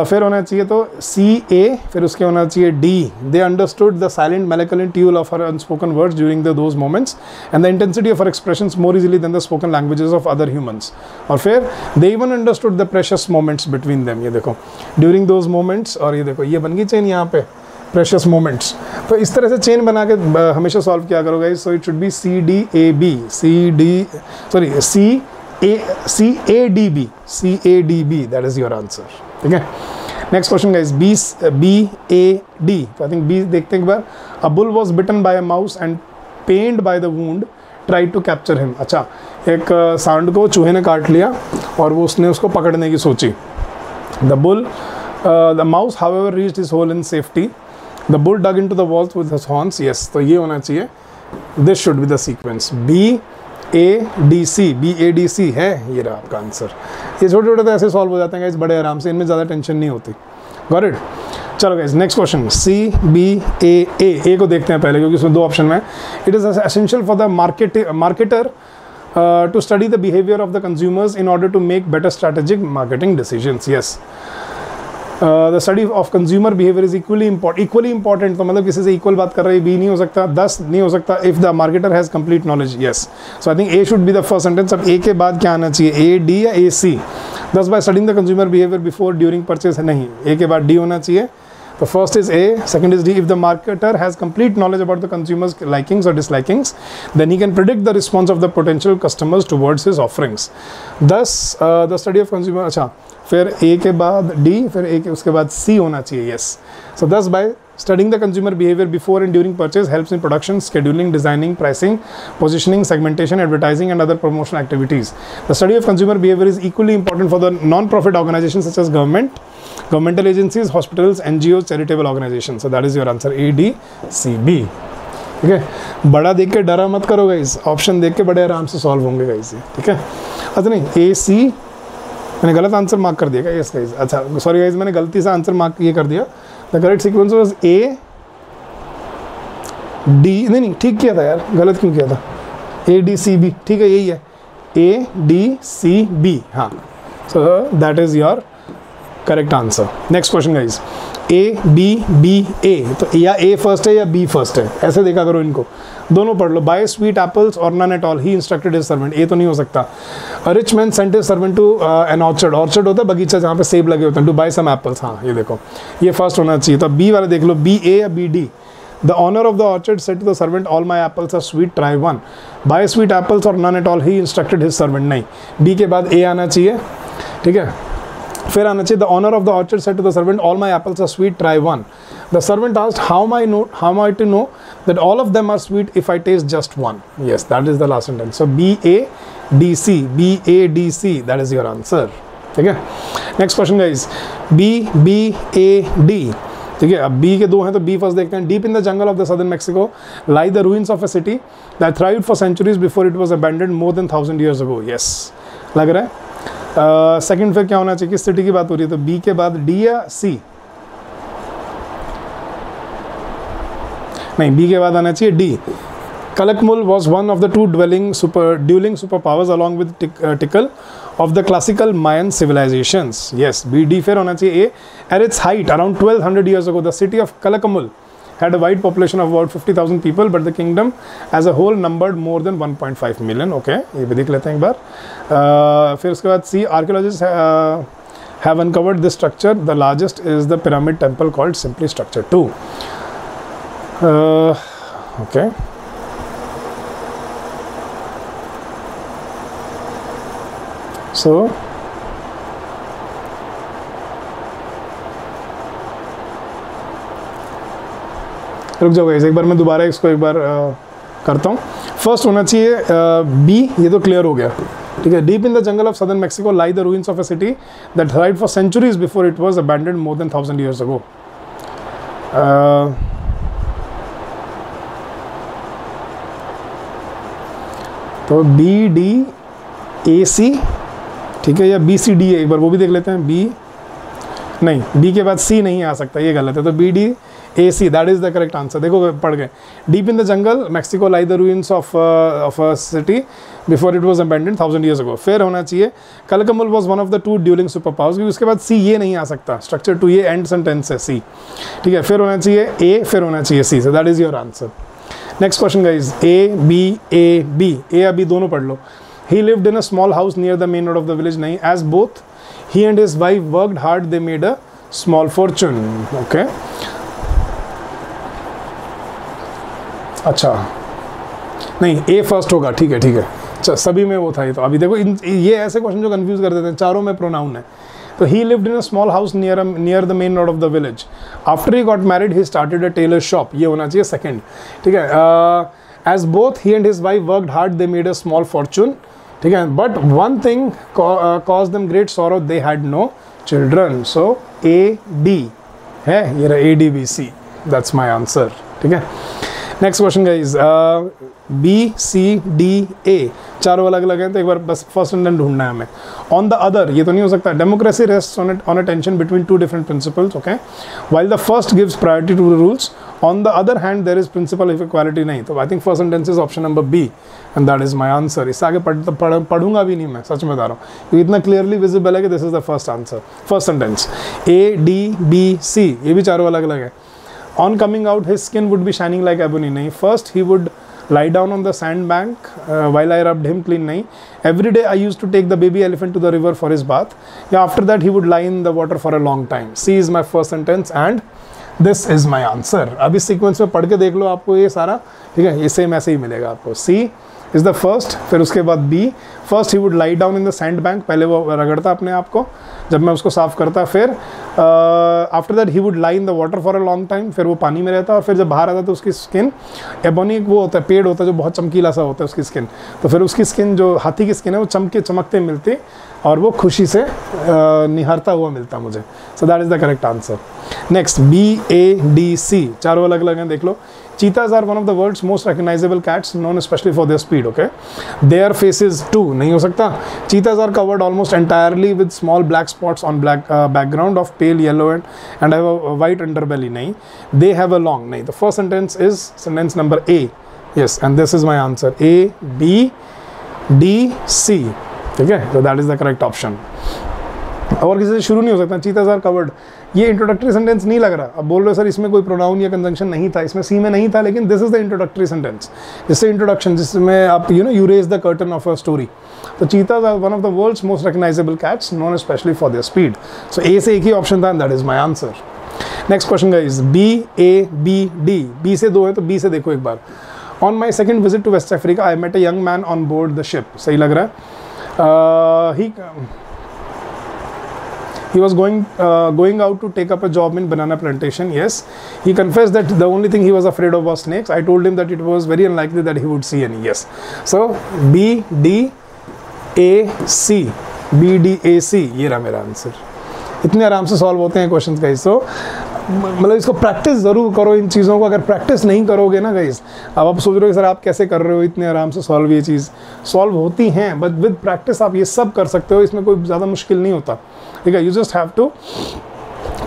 फिर होना चाहिए तो C A, फिर उसके होना चाहिए D, they understood the silent malevolent tune of her unspoken words during those moments and the intensity of her expressions more easily than the spoken languages of other humans, और फिर they even understood the precious moments between them, ये देखो during those moments, और ये देखो ये बन गई चेन यहाँ पे, प्रेशियस मोमेंट्स, तो इस तरह से चेन बना के हमेशा सॉल्व किया करो guys. So it should be C D A B, C A D B, C A D B, that is your answer, ठीक है। Next question guys, B A D, तो आई थिंक बी देखते हैं एक बार। A bull was bitten by a mouse and pained by the wound tried to capture him, अच्छा एक सांड को चूहे ने काट लिया और वो उसने उसको पकड़ने की सोची। The mouse however reached his hole in safety, the bull dug into the walls with his horns, yes, तो ये होना चाहिए, this should be the sequence, B A D C, B A D C है, ये रहा आपका answer. ये छोटे छोटे तो ऐसे सॉल्व हो जाते हैं गाइस बड़े आराम से, इनमें ज़्यादा टेंशन नहीं होती, गॉट इट। चलो guys next question, C B A A को देखते हैं पहले क्योंकि इसमें दो ऑप्शन में। It is essential for the marketer to study the behavior of the consumers in order to make better strategic marketing decisions, yes। The study of consumer behavior is equally important, तो मतलब किसी से equal बात कर रहे हैं, B नहीं हो सकता, 10 नहीं हो सकता, if the marketer has complete knowledge, yes। So I think A should be the first sentence। अब A के बाद क्या आना चाहिए, A D या A C? Thus by studying the consumer behavior before during purchase, नहीं, A के बाद D होना चाहिए। The first is A, second is D. If the marketer has complete knowledge about the consumer's likings or dislikings, then he can predict the response of the potential customers towards his offerings. Thus, the study of consumer, अच्छा, फिर A के बाद D, फिर A के उसके बाद C होना चाहिए, yes. So thus by studying the consumer behavior before and during purchase helps in production, scheduling, designing, pricing, positioning, segmentation, advertising and other promotional activities. The study of consumer behavior is equally important for the non-profit organizations such as governmental agencies, hospitals, NGOs, charitable organizations. So that is your answer, A, D, C, B. ठीक है, बड़ा देख के डरा मत करो guys, option देख के बड़े आराम से सॉल्व होंगे गाइस, ठीक है। अच्छा नहीं, A, C, मैंने गलत आंसर मार्क कर दिया गाइस, अच्छा सॉरी गाइस, मैंने गलती से आंसर मार्क ये कर दिया। The correct sequence was A D, नहीं ठीक किया था यार, गलत क्यों किया था, A D C B, ठीक है यही है, A D C B, हाँ, सो that is your correct answer. Next question guys, A B B A, तो या A फर्स्ट है या B फर्स्ट है, ऐसे देखा करो इनको, दोनों पढ़ लो। Buy sweet apples or none at all, he instructed his servant, A तो नहीं हो सकता। A rich man sent his servant to an orchard, orchard होता है बगीचा जहाँ पे सेब लगे होते हैं, टू बाय सम एप्पल्स, हाँ ये देखो ये फर्स्ट होना चाहिए। तो बी वाला देख लो, बी ए या B D. The owner of the orchard said to the servant all my apples are sweet, try one. Buy sweet apples or none at all, he instructed his servant, नहीं, B के बाद ए आना चाहिए, ठीक है। फिर आना चाहिए, the owner of the orchard said to the servant all my apples are sweet, try one. The servant asked, how am I to know that all of them are sweet if I taste just one? Yes, that is the last sentence. So B A D C, B A D C, that is your answer. ठीक है। Next question guys, B B A D, ठीक है। अब B के दो हैं तो B first देखते हैं। Deep in the jungle of the southern Mexico lie the ruins of a city that thrived for centuries before it was abandoned more than 1000 years ago. Yes, लग रहा है। सेकंड फिर क्या होना चाहिए, किस सिटी की बात हो रही है, तो B के बाद D या C? नहीं, बी के बाद आना चाहिए D. Kalakmul was one of the two dueling superpowers along with Tikal of the classical Mayan civilizations. Yes, B, D फिर होना चाहिए A. At its height, around 1200 years ago, the city of Kalakmul had a wide population of about 50,000 people, but the kingdom as a whole numbered more than 1.5 million. Okay, ये भी देख लेते हैं एक बार। फिर उसके बाद C, archaeologists have uncovered this structure. The largest is the pyramid temple called simply structure 2. Okay. So रुक जाओ गाइस, एक बार मैं दोबारा इसको एक बार करता हूँ। फर्स्ट होना चाहिए बी, ये तो क्लियर हो गया, ठीक है। Deep in the jungle of southern Mexico lie the ruins of a city that thrived for centuries before it was abandoned more than 1000 years ago। तो बी, डी, ए, सी, ठीक है, या बी, सी, डी है, एक बार वो भी देख लेते हैं। बी नहीं, बी के बाद सी नहीं आ सकता, ये गलत है। तो B, D, A, C, that is the correct answer. देखो पढ़ गए। Deep in the jungle Mexico lie the ruins of a city before it was abandoned 1000 years ago। फिर होना चाहिए Calakmul was one of the two duelling superpowers, क्योंकि उसके बाद सी ये नहीं आ सकता, स्ट्रक्चर 2 ये एंड सेंटेंस है सी, ठीक है। फिर होना चाहिए ए, फिर होना चाहिए C, so that is your answer. Next question guys, A, B, A, B, A या बी दोनों पढ़ लो। He lived in a small house near the main road of the village. नहीं, as both he and his wife worked hard, they made a small fortune. Okay. अच्छा, नहीं, ए first होगा, ठीक है, ठीक है। अच्छा, सभी में वो था ये तो। अभी देखो ये ऐसे क्वेश्चन जो कंफ्यूज कर देते हैं, चारों में प्रोनाउन है। तो he lived in a small house near the main road of the village. After he got married, he started a tailor shop. ये होना चाहिए सेकंड, ठीक है। As both he and his wife worked hard, they made a small fortune. ठीक है, but one thing cause them great sorrow, they had no children. So A, D है, ये रहा A, D, B, C, that's my answer, ठीक है। Next question guys, B, C, D, A, चारों अलग अलग हैं, तो एक बार बस फर्स्ट सेंटेंस ढूंढना है हमें। ऑन द अदर, ये तो नहीं हो सकता। Democracy rests on a tension between two different principles, okay. While the first gives priority to the rules, on the other hand there is principle of equality. नहीं, तो I think first sentence is option number B and that is my answer. इससे आगे पढ़ूंगा भी नहीं मैं, सच में बता रहा हूँ, क्योंकि इतना क्लियरली विजिबल है कि this is the first answer, first sentence. A, D, B, C, ये भी चारों अलग अलग है। On coming out his skin would be shining like ebony. नहीं, first he would lie down on the sandbank while I rubbed him clean. nahi. Every day I used to take the baby elephant to the river for his bath. Yeah, after that he would lie in the water for a long time. C is my first sentence and this is my answer. अब इस sequence में पढ़ के देख लो, आपको ये सारा, ठीक है, ये सेम ऐसे ही मिलेगा आपको। C is the first, फिर उसके बाद B, first he would lie down in the sand bank, पहले वो रगड़ता अपने आप को जब मैं उसको साफ करता। फिर after that he would lie in the water for a long time, फिर वो पानी में रहता, और फिर जब बाहर आता तो उसकी स्किन, एबोनी वो होता है, पेड़ होता है जो बहुत चमकीला सा होता है उसकी स्किन, तो फिर उसकी स्किन, जो हाथी की स्किन है, वो चमकते मिलती और वो खुशी से निहारता हुआ मिलता मुझे। So that is the correct answer. Next, B, A, D, C, चारों अलग अलग हैं, देख लो। Cheetahs are one of the world's most recognizable cats, known especially for their speed. Okay, their faces too नहीं हो सकता। Cheetahs are covered almost entirely with small black spots on black background of pale yellow and have a white underbelly. नहीं, they have a long, नहीं। The first sentence is sentence number A. Yes, and this is my answer. A, B, D, C. ठीक है, so that is the correct option. और किसी से शुरू नहीं हो सकता। चीताज आर कवर्ड, ये इंट्रोडक्टरी सेंटेंस नहीं लग रहा। अब बोल रहे सर इसमें कोई प्रोनाउन या कंजंक्शन नहीं था, इसमें सी में नहीं था, लेकिन this is the introductory sentence, जिससे इंट्रोडक्शन, जिसमें आप you raise the curtain of a story. तो cheetahs are one of the world's most recognisable cats, known especially for their speed. So A से एक ही ऑप्शन था and that is my answer. Next question guys, B, A, B, D, B से दो है तो B से देखो एक बार। On my second visit to waste Africa I met a young man on board the ship. सही लग रहा है। He was going out to take up a job in banana plantation. Yes, he confessed that the only thing he was afraid of was snakes. I told him that it was very unlikely that he would see any. Yes, so B, D, A, C, B, D, A, C, ये रहा मेरा answer. इतने आराम से solve होते हैं questions guys. सो मतलब इसको प्रैक्टिस ज़रूर करो इन चीज़ों को। अगर प्रैक्टिस नहीं करोगे ना गाइस, अब आप सोच रहे हो सर आप कैसे कर रहे हो, इतने आराम से सॉल्व, ये चीज़ सॉल्व होती हैं, बट विद प्रैक्टिस आप ये सब कर सकते हो, इसमें कोई ज़्यादा मुश्किल नहीं होता। ठीक है, you just have to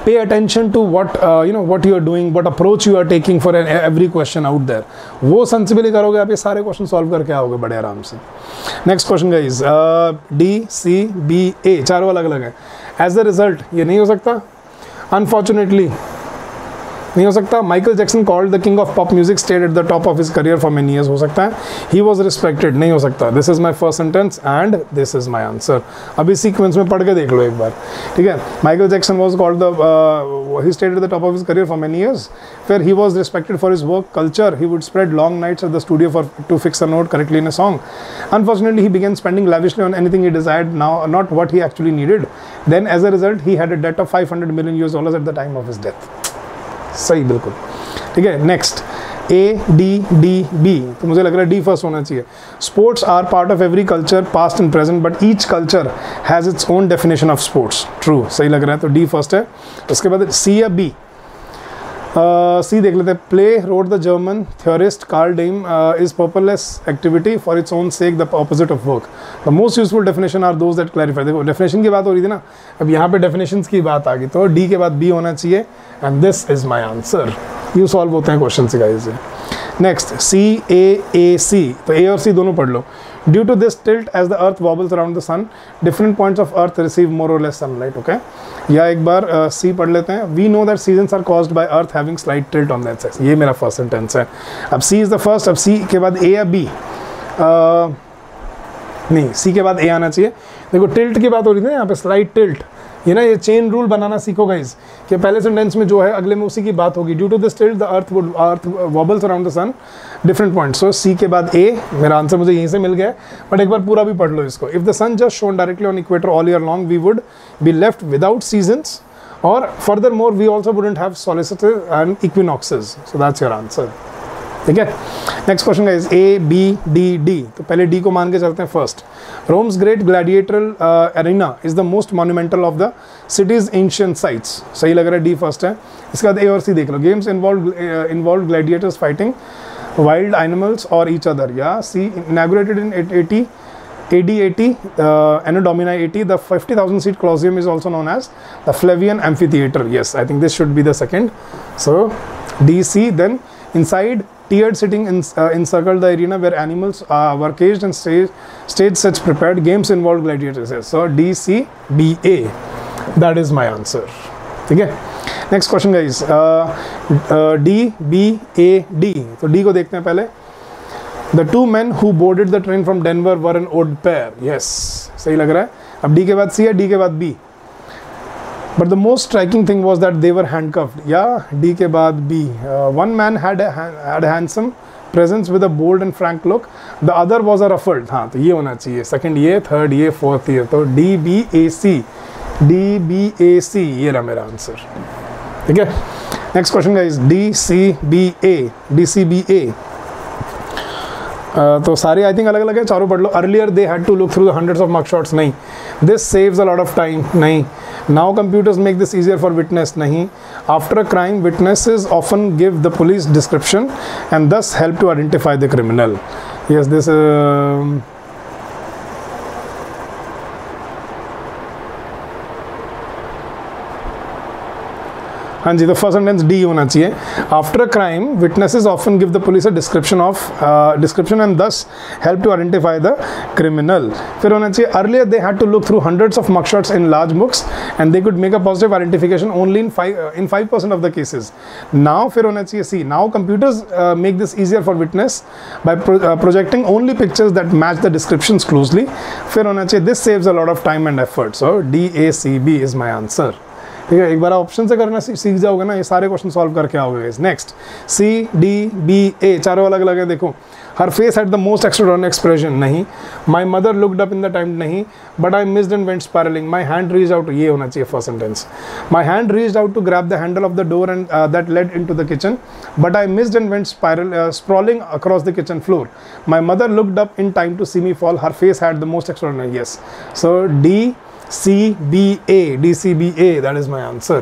pay attention to what what you are doing, what approach you are taking for every question out there, वो सेंसिबली करोगे आप ये सारे क्वेश्चन सॉल्व करके आओगे बड़े आराम से। Next question guys, D C B A चारों अलग अलग है। एज अ रिजल्ट ये नहीं हो सकता, अनफॉर्चुनेटली नहीं हो सकता। Michael Jackson called the king of pop music, stayed at the top of his career for many years, हो सकता है। ही वॉज रिस्पेक्टेड, नहीं हो सकता। This is my first sentence and this is my answer. अभी sequence में पढ़ के देख लो एक बार, ठीक है। Michael Jackson was called he stayed at the top of his career for many years, फिर he was respected for his work culture, he would spread long nights at the studio for to fix a note correctly in a song. Unfortunately, he began spending lavishly on anything he desired, now not what he actually needed. Then, as a result, he had a debt of $500 million at the time of his death. सही, बिल्कुल ठीक है। Next A D D B, तो मुझे लग रहा है D first होना चाहिए। Sports are part of every culture, past and present, but each culture has its own definition of sports. True, सही लग रहा है, तो डी फर्स्ट है। उसके बाद सी या बी, सी देख लेते हैं। Play wrote the German theorist Karl Dem is purposeless activity for its own sake, the opposite of work. The most useful definition are those that clarify. देखो डेफिनेशन की बात हो रही थी ना, अब यहाँ पे डेफिनेशंस की बात आ गई, तो डी के बाद बी होना चाहिए and this is my answer. You solve होते हैं क्वेश्चन से guys. Next C A C, तो ए और सी दोनों पढ़ लो। Due to this tilt as the earth wobbles around the sun, different points of earth receive more or less sunlight. Okay, या एक बार सी पढ़ लेते हैं। We know that seasons are caused by earth having slight tilt on the axis. ये मेरा first sentence है। अब सी is the first, अब सी के बाद ए या बी, नहीं सी के बाद ए आना चाहिए। देखो टिल्ट की बात हो रही थी ना यहाँ पे, स्लाइट टिल्ट, ये ना ये चेन रूल बनाना सीखो गाइस, कि पहले सेंटेंस में जो है अगले में उसी की बात होगी। Due to this tilt the earth wobbles around the sun, different points. So C के बाद ए, मेरा आंसर मुझे यहीं से मिल गया, बट एक बार पूरा भी पढ़ लो इसको। If the sun just shone directly on equator all year long, we would be left without seasons, और furthermore we also wouldn't have solstice and equinoxes. So that's your answer, ठीक है। Next question guys, A B D D, तो पहले D को मान के चलते हैं first. Rome's great gladiatorial arena is the most monumental of the city's ancient sites. सही लग रहा है, डी फर्स्ट है। इसके बाद ए और सी देख लो। Games involve gladiators fighting wild animals और ईच अदर। या C inaugurated in 80 AD 80, Anno Domini 80, the 50,000 seat Colosseum is also known as the Flavian Amphitheater. Yes, I think this should be the second. So DC. Then inside, tiered sitting encircled the arena where animals were caged and stage sets prepared. Games involved gladiators. Yes. So DCBA, that is my answer. ठीक है। Next question guys, DBAD, तो D को देखते हैं पहले। The two men who boarded the train from Denver were an odd pair. Yes, सही लग रहा है। अब D के बाद C है, D के बाद B. But the most striking thing was that they were handcuffed. या D के बाद B. One man had a handsome presence with a bold and frank look. The other was a ruffled. हाँ, तो ये होना चाहिए। सेकंड ये, third ये, फोर्थ ये, तो DBAC, DBAC, ये रहा मेरा आंसर, ठीक है। Next question guys, DCBA, DCBA, तो सारे आई थिंक अलग अलग है, चारों पढ़ लो। Earlier they had to look through the hundreds of mug shots, नहीं। This saves a lot of time, नहीं। Now computers make this easier for witness, नहीं। After a crime witnesses often give the police description and thus help to identify the criminal. Yes, this हाँ जी, तो first sentence D होना चाहिए। After a crime witnesses often give the police a description and thus help to identify the criminal. फिर होना चाहिए earlier they had to look through hundreds of mug shots in large books and they could make a positive identification only in 5% of the cases. Now फिर होना चाहिए C, now computers make this easier for witness by projecting only pictures that match the descriptions closely. फिर होना चाहिए this saves a lot of time and effort. So DACB is my answer, ठीक है। एक बार option से करना सीख जाओगे ना, ये सारे क्वेश्चन सॉल्व करके आओगे। नेक्स्ट CDBA, चारों अलग अलग है। देखो, हर face had the most extraordinary expression, नहीं। My mother looked up in the time, नहीं। But I missed and went spiraling. My hand reached out, ये होना चाहिए first sentence. My hand reached out to grab the handle of the door and that led into the kitchen, but I missed and went sprawling across the kitchen floor. My mother looked up in time to C me fall. Her face had the most extraordinary. Yes, so DCBA, DCBA, that is my answer.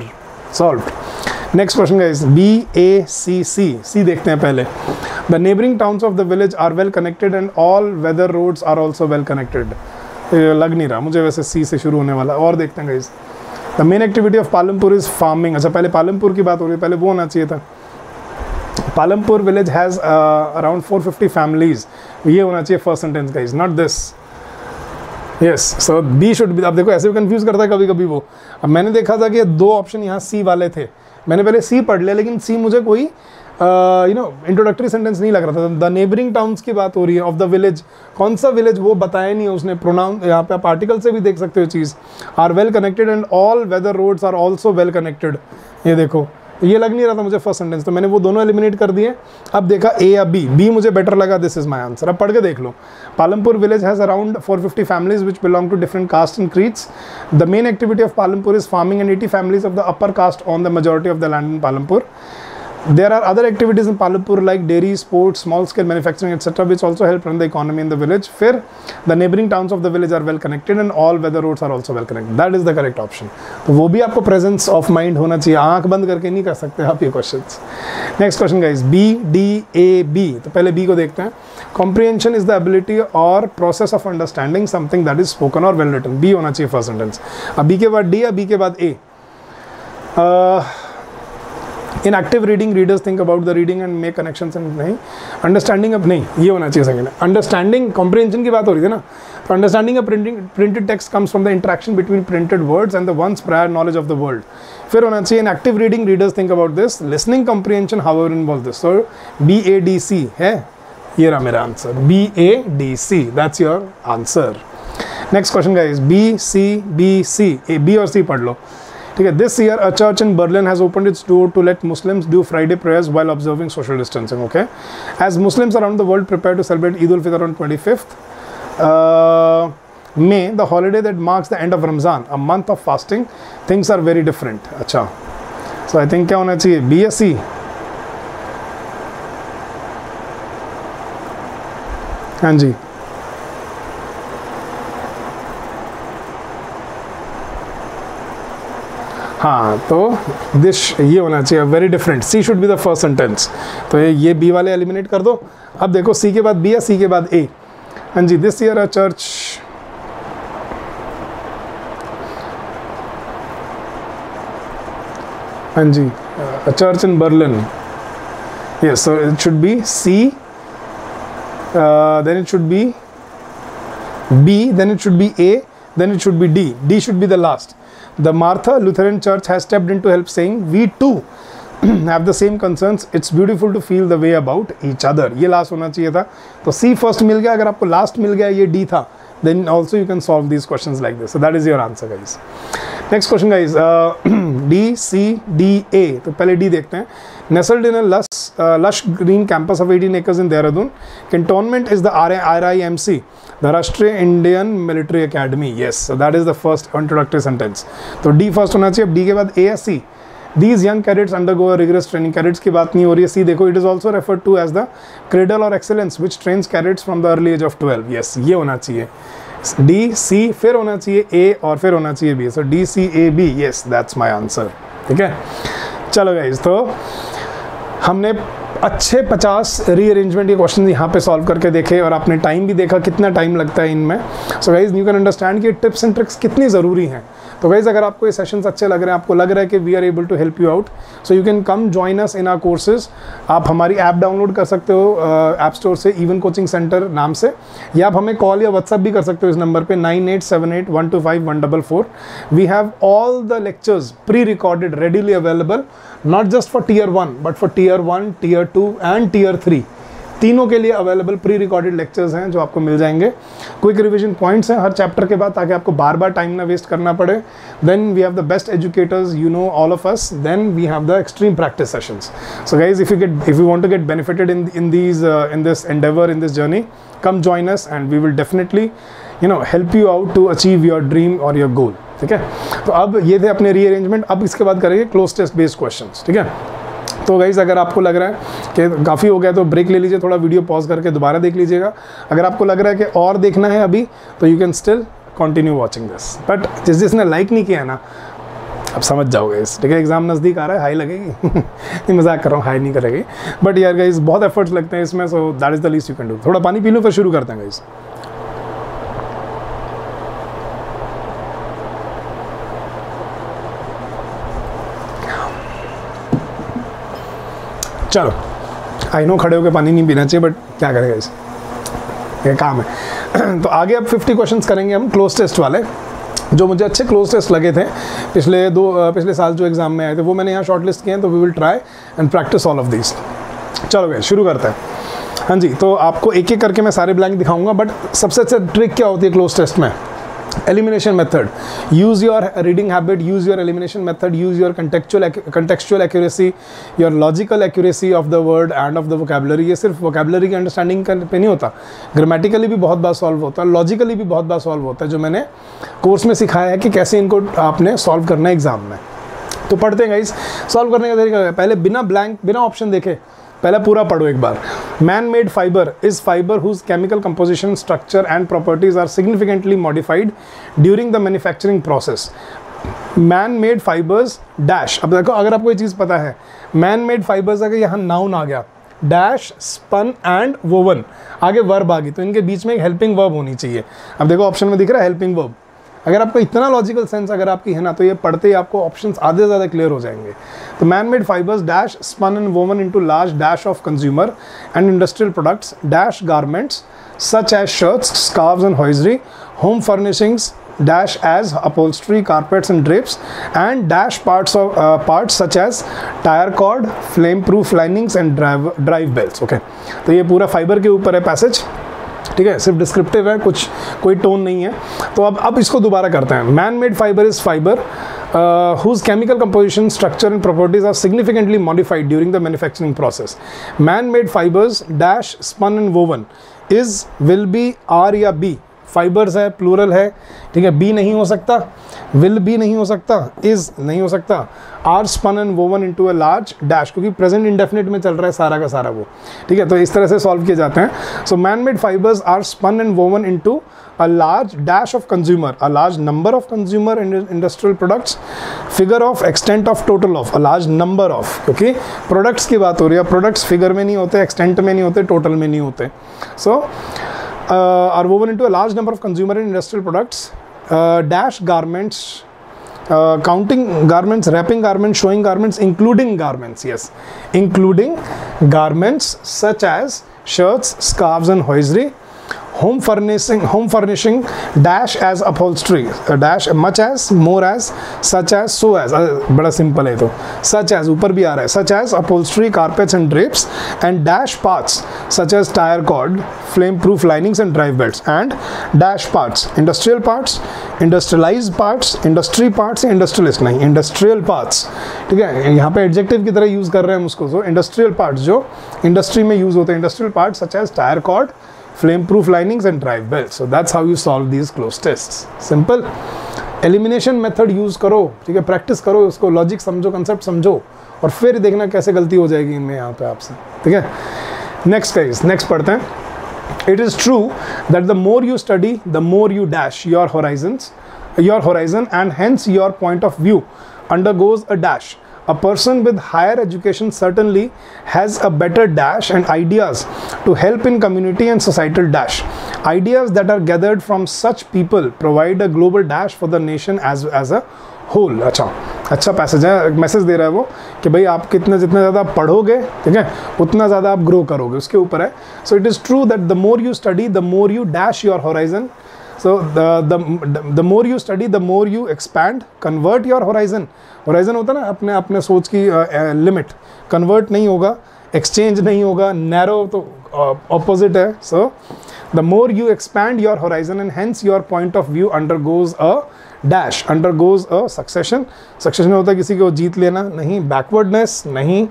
Solved. Next question guys, BACC, C देखते हैं पहले। The neighboring towns of the village are well connected and all weather roads are also well connected. लग नहीं रहा मुझे वैसे C से शुरू होने वाला, और देखते हैं guys। The main activity of Palampur is farming. अच्छा पहले पालमपुर की बात हो रही है, पहले वो होना चाहिए था। Palampur village has around 450 families, ये होना चाहिए first sentence guys, not this. Yes, so B should be. अब देखो ऐसे भी कंफ्यूज करता है कभी कभी वो। अब मैंने देखा था कि दो ऑप्शन यहाँ सी वाले थे, मैंने पहले सी पढ़ लिया, लेकिन सी मुझे कोई इंट्रोडक्टरी सेंटेंस नहीं लग रहा था। द नेबरिंग टाउन्स की बात हो रही है, ऑफ द विलेज, कौन सा विलेज वो बताया नहीं है उसने। प्रोनाउन यहाँ पे आप आर्टिकल से भी देख सकते हो चीज़। Are well connected and all weather roads are also well connected, ये देखो ये लग नहीं रहा था मुझे फर्स्ट सेंटेंस, तो मैंने वो दोनों एलिमिनेट कर दिए। अब देखा ए या बी, बी मुझे बेटर लगा, दिस इज माय आंसर। अब पढ़ के देख लो। Palampur village has around 450 families which belong to different caste and creeds. The main activity of Palampur is farming and 80 families of the upper caste on the majority of the land in Palampur. There are other activities in Palampur like dairy, sports, small scale manufacturing etc. which also help run the economy in the village. फिर the neighboring towns of the village are well connected and all weather roads are also well connected. That is the correct option. तो वो भी आपको presence of mind होना चाहिए, आंख बंद करके नहीं कर सकते आप ये questions. Next question guys, B, D, A, B. तो पहले B को देखते हैं। Comprehension is the ability or process of understanding something that is spoken or well written. B होना चाहिए first sentence. अब B के बाद D या B के बाद A? In active reading, readers think about the reading and make connections and नहीं understanding अब नहीं, ये होना चाहिए सेकंड। Understanding comprehension की बात हो रही थी ना, तो understanding a printed text comes from the interaction between printed words and the one's prior knowledge of the world. फिर होना चाहिए in active reading, readers think about this. Listening comprehension however involves this. So B A D C है, ये रहा मेरा answer, B A D C, that's your answer. Next question guys, B C B C, A B और C पढ़ लो, ठीक है। This year a church in Berlin has opened its door to let Muslims do Friday prayers while observing social distancing, okay. As Muslims around the world prepare to celebrate Eid ul Fitr on 25th May, the holiday that marks the end of Ramzan, a month of fasting, things are very different. अच्छा, so I think क्या होना चाहिए, B या C? हाँ जी, हाँ, तो this ये होना चाहिए very different. C should be the first sentence, तो ये बी वाले एलिमिनेट कर दो। अब देखो सी के बाद बी या सी के बाद ए? हाँ जी, दिस ईयर अ चर्च, हाँ जी, a church in Berlin, yes, so it should be C, then it should be B, then it should be A, then it should be D. D should be the last. The Martha Lutheran Church has stepped in to help, saying, "We too have the same concerns. It's beautiful to feel the way about each other." ये last होना चाहिए था, तो C first मिल गया। अगर आपको last मिल गया, ये D था, then also you can solve these questions like this. So that is your answer, guys. Next question, guys. D, C, D, A. तो पहले D देखते हैं। Nestled in a lush green campus of 18 acres in Dehradun, cantonment is the RIMC, the Rashtriya Indian Military Academy. Yes, so that is the first introductory sentence. तो D first होना चाहिए। अब D के बाद A या C? These young cadets undergo a rigorous training. Cadets की बात नहीं हो रही है। C देखो, it is also referred to as the cradle or excellence which trains cadets from the early age of 12. Yes, ये होना चाहिए। D, C, फिर होना चाहिए A और फिर होना चाहिए B. So D, C, A, B. Yes, that's my answer. ठीक है, चलो गाइज, तो हमने अच्छे 50 रीअरेंजमेंट के क्वेश्चन यहाँ पे सॉल्व करके देखे और आपने टाइम भी देखा कितना टाइम लगता है इनमें। So guys you can understand कि टिप्स एंड ट्रिक्स कितनी ज़रूरी हैं। तो गाइज अगर आपको ये सेशंस अच्छे लग रहे हैं, आपको लग रहा है कि we are able to help you out, so you can come join us in our courses. आप हमारी ऐप डाउनलोड कर सकते हो ऐप स्टोर से, इवन कोचिंग सेंटर नाम से, या आप हमें कॉल या व्हाट्सअप भी कर सकते हो इस नंबर पे 9878125144। We have all the lectures pre recorded readily available, not just for tier 1 but for tier 1, tier 2 and tier 3, तीनों के लिए अवेलेबल प्री रिकॉर्डेड लेक्चर्स हैं जो आपको मिल जाएंगे। क्विक रिवीजन पॉइंट्स हैं हर चैप्टर के बाद, ताकि आपको बार बार टाइम ना वेस्ट करना पड़े। Then we have the best educators, you know all of us. Then we have the extreme practice sessions. So guys if you want to get benefited in this endeavour, in this journey, come join us and we will definitely help you out to achieve your dream और your goal. ठीक है, तो अब ये थे अपने rearrangement. अब इसके बाद करेंगे क्लोज टेस्ट बेस्ड क्वेश्चंस। ठीक है, तो गाइज़ अगर आपको लग रहा है कि काफ़ी हो गया तो ब्रेक ले लीजिए, थोड़ा वीडियो पॉज करके दोबारा देख लीजिएगा। अगर आपको लग रहा है कि और देखना है अभी, तो you can still continue watching this. But जिसने लाइक नहीं किया है ना, अब समझ जाओगे इस, ठीक है, एग्जाम नज़दीक आ रहा है, हाई लगेगी नहीं, मजाक कर रहा हूँ, हाई नहीं करेगी, बट यार गाइज़ बहुत एफर्ट्स लगते हैं इसमें, so that is the least you can do. थोड़ा पानी पी लो फिर शुरू करते हैं गाइज़। चलो, आई नो खड़े होकर पानी नहीं पीना चाहिए, बट क्या करेगा इसे, ये काम है। तो आगे अब 50 क्वेश्चंस करेंगे हम क्लोज टेस्ट वाले, जो मुझे अच्छे क्लोज टेस्ट लगे थे पिछले साल जो एग्जाम में आए थे, वो मैंने यहाँ शॉर्ट लिस्ट किए हैं। तो we will try and practise all of this. चलो गए, शुरू करते हैं। हाँ जी, तो आपको एक एक करके मैं सारे ब्लैंक दिखाऊंगा, बट सबसे अच्छा ट्रिक क्या होती है क्लोज टेस्ट में? Elimination method. Use your reading habit, use your elimination method, use your contextual accuracy, your logical accuracy of the word end of the vocabulary. ये सिर्फ वोकेबलरी की अंडरस्टैंडिंग पे नहीं होता, ग्रामेटिकली भी बहुत बार सॉल्व होता है, लॉजिकली भी बहुत बार सॉल्व होता है, जो मैंने कोर्स में सिखाया है कि कैसे इनको आपने सॉल्व करना है एग्जाम में। तो पढ़ते हैं गाइस, सॉल्व करने का तरीका। पहले बिना ब्लैंक, बिना ऑप्शन देखे पहले पूरा पढ़ो एक बार। Man made fiber is fiber whose chemical composition, structure and properties are significantly modified during the manufacturing process. Man made fibers dash. अब देखो, अगर आपको ये चीज़ पता है, मैन मेड फाइबर्स अगर यहाँ नाउन आ गया, डैश स्पन एंड वोवन, आगे वर्ब आ गई, तो इनके बीच में एक हेल्पिंग वर्ब होनी चाहिए। अब देखो ऑप्शन में दिख रहा है हेल्पिंग वर्ब। अगर आपको इतना लॉजिकल सेंस अगर आपकी है ना, तो ये पढ़ते ही आपको ऑप्शंस आधे से ज़्यादा क्लियर हो जाएंगे। तो man made fibers dash spun and woven into large dash of consumer and industrial products dash garments such as shirts, scarves and hosiery, home furnishings dash as upholstery, carpets and drapes, and dash parts such as tire cord, flame proof linings and drive belts। Okay, तो ये पूरा fibre के ऊपर है passage, ठीक है, सिर्फ descriptive है, कोई टोन नहीं है। तो अब इसको दोबारा करते हैं। Man made fiber is fibre whose chemical composition, structure and properties are significantly modified during the manufacturing process। man made fibers dash spun and woven is will be R या B। फाइबर्स है, plural है, ठीक है, B नहीं हो सकता, will be नहीं हो सकता, इज नहीं हो सकता, are spun and woven into a large dash, क्योंकि प्रेजेंट इंडेफिनिट में चल रहा है सारा का सारा वो, ठीक है। तो इस तरह से सॉल्व किए जाते हैं। So man made fibres are spun and woven into a large dash of consumer, a large number of consumer industrial products, figure of, extent of, total of, a large number of, क्योंकि products की बात हो रही है, products figure में नहीं होते, extent में नहीं होते, टोटल में नहीं होते। सो are woven into a large number of consumer and industrial products, dash garments, counting garments, wrapping garments, showing garments, including garments, yes, including garments such as shirts, scarves and hosiery, home furnishing dash as upholstery, dash much as, more as, such as, so as, बड़ा simple है। तो such as ऊपर भी आ रहा है, such as upholstery, carpets and drapes, and dash parts such as tire cord, flame proof linings and drive belts, and dash parts, industrial parts, industrialized parts, industry parts, industrialist नहीं, industrial parts, ठीक है। यहाँ पे adjective की तरह use कर रहे हैं हम उसको। तो इंडस्ट्रियल पार्ट्स जो इंडस्ट्री में यूज़ होते हैं, industrial parts such as tyre cord, flame proof linings and drive belts। so that's how you solve these close tests। simple elimination method use करो, ठीक है, प्रैक्टिस करो उसको, लॉजिक समझो, कंसेप्ट समझो, और फिर देखना कैसे गलती हो जाएगी इनमें यहाँ पे आपसे, ठीक है। नेक्स्ट केस, नेक्स्ट पढ़ते हैं। it is true that the more you study the more you dash your horizon and hence your point of view undergoes a dash। A person with higher education certainly has a better dash and ideas to help in community and societal dash। Ideas that are gathered from such people provide a global dash for the nation as a whole। अच्छा passage है, message दे रहा है वो कि भाई आप जितना ज़्यादा पढ़ोगे, ठीक है, उतना ज़्यादा आप ग्रो करोगे, उसके ऊपर है। So it is true that the more you study the more you dash your horizon. So the more you study the more you expand, convert your horizon। horizon होता है ना अपने सोच की लिमिट, convert नहीं होगा, exchange नहीं होगा, narrow तो opposite है। so the more you expand your horizon and hence your point of view undergoes a dash, undergoes a succession होता है किसी को जीत लेना, नहीं backwardness, नहीं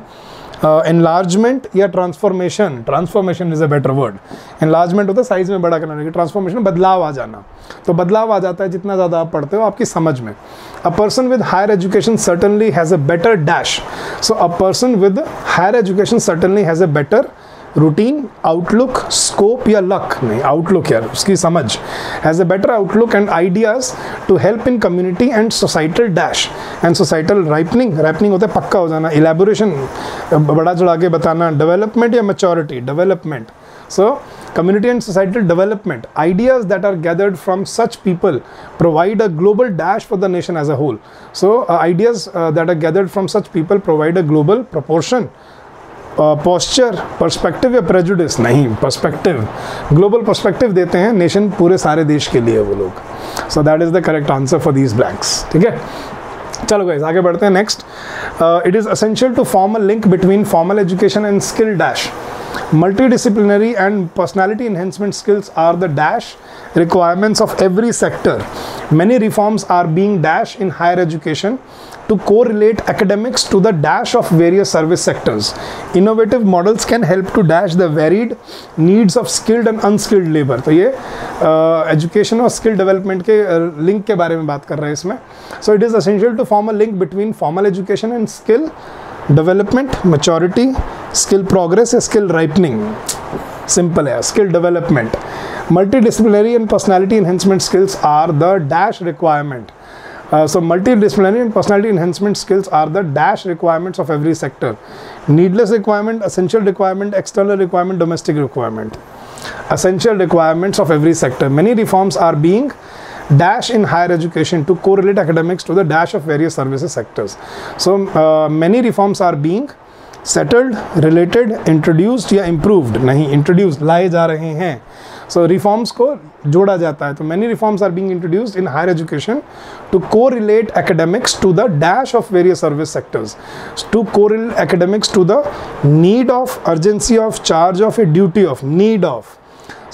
enlargement या transformation is a better word. enlargement होता है साइज में बड़ा करना, ट्रांसफॉर्मेशन बदलाव आ जाना, तो बदलाव आ जाता है जितना ज़्यादा आप पढ़ते हो आपकी समझ में। A person with higher education certainly has a better dash. So a person with higher education certainly has a better routine, outlook, scope या लक, नहीं आउटलुक यार, उसकी समझ, has a better outlook and ideas to help in community and societal dash and societal rapping होता है पक्का हो जाना, इलेबोरेशन बड़ा चढ़ा के बताना, डेवलपमेंट या maturity, development. So community and societal development, ideas that are gathered from such people provide a global dash for the nation as a whole। So ideas that are gathered from such people provide a global proportion posture, perspective या prejudice? नहीं, perspective, global perspective देते हैं nation, पूरे सारे देश के लिए वो लोग। So that is the correct answer for these blanks. ठीक है, चलो गाइस आगे बढ़ते हैं। Next, it is essential to form a link between formal education and skill dash. Multidisciplinary and personality enhancement skills are the dash requirements of every sector. Many reforms are being dash in higher education to correlate academics to the dash of various service sectors. Innovative models can help to dash the varied needs of skilled and unskilled labor. तो ये education और skill development के link के बारे में बात कर रहे हैं इसमें. So it is essential to form a link between formal education and skill development, maturity, skill progress या skill ripening. Simple है, skill development. Multidisciplinary and personality enhancement skills are the dash requirement. So multidisciplinary and personality enhancement skills are the dash requirements of every sector. Needless requirement, essential requirement, external requirement, domestic requirement. Essential requirements of every sector. Many reforms are being dash in higher education to correlate academics to the dash of various services sectors. So many reforms are being settled, related, introduced या improved. नहीं, introduced, लाए जा रहे हैं. So reforms को जोड़ा जाता है. तो many reforms are being introduced in higher education to correlate academics to the dash of various service sectors. To correlate academics to the need of, urgency of, charge of, duty of, need of.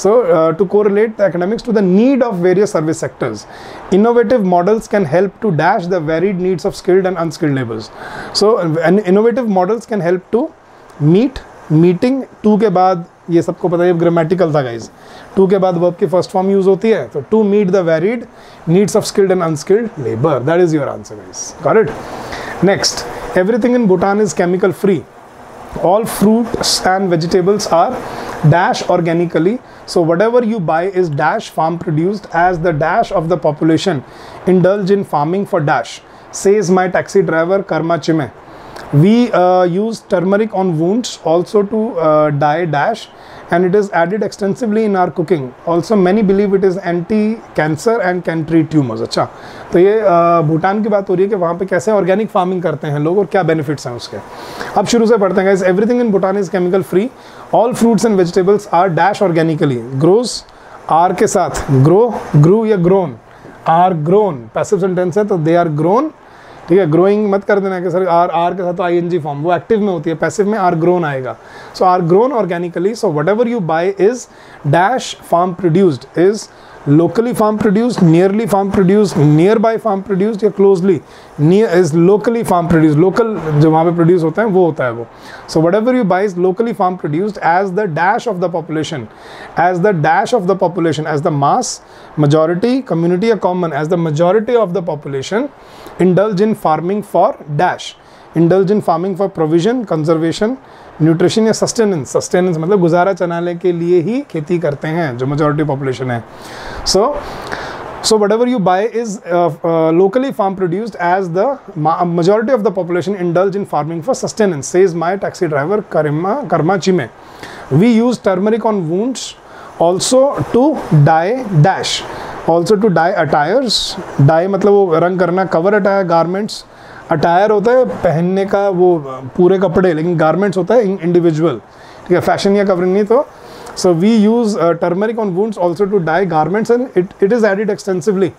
So to correlate the academics to the need of various service sectors. Innovative models can help to dash the varied needs of skilled and unskilled laborers. So innovative models can help to meeting to के बाद, ये सबको पता है, grammatical था guys, to के बाद verb की फर्स्ट फॉर्म यूज होती है, तो to meet the varied needs of skilled and unskilled labour. That is your answer guys. Got it? Next, everything in Bhutan is chemical free. All fruits and vegetables are dash organically. So whatever you buy is dash farm produced, as the dash of the population indulge in farming for dash, says my taxi driver Karma Chime. We use turmeric on wounds also to dye dash, and it is added extensively in our cooking. Also many believe it is anti-cancer and can treat tumors. अच्छा, तो ये भूटान की बात हो रही है कि वहाँ पे कैसे ऑर्गेनिक फार्मिंग करते हैं लोग और क्या बेनिफिट्स हैं उसके. अब शुरू से पढ़ते हैं guys. Everything in Bhutan is chemical free. All fruits and vegetables are dash organically. Grows, are के साथ, ग्रो, ग्रू या grown, are grown passive sentence है तो दे आर ग्रोन. ठीक है, ग्रोइंग मत कर देना कि सर आर के साथ तो आईएनजी फॉर्म, वो एक्टिव में होती है, पैसिव में आर ग्रोन आएगा. So are grown organically. So whatever you buy is dash farm produced, is locally farm produced, nearly farm produced, nearby farm produced या closely near is locally farm produced. Local जो वहाँ पे produce होता है वो होता है वो. So whatever you buy is locally farm produced as the dash of the population, as the dash of the population, as the mass, majority, community या common, as the majority of the population indulge in farming for dash, indulge in farming for provision, conservation, nutrition या sustenance. Sustenance मतलब गुजारा चलाने के लिए ही खेती करते हैं जो मेजॉरिटी पॉपुलेशन है. So whatever you buy is locally farm produced as the majority of the population indulge in farming for sustenance, says my taxi driver Karma Chime. We use turmeric on wounds also to dye dash, also to dye attires. Dye मतलब वो रंग करना. cover attire garments. Attire होता है पहनने का वो पूरे कपड़े, लेकिन गारमेंट्स होता है इंडिविजुअल. ठीक है, फैशन या कवरिंग नहीं. तो so we use turmeric on wounds also to dye garments and it is added extensively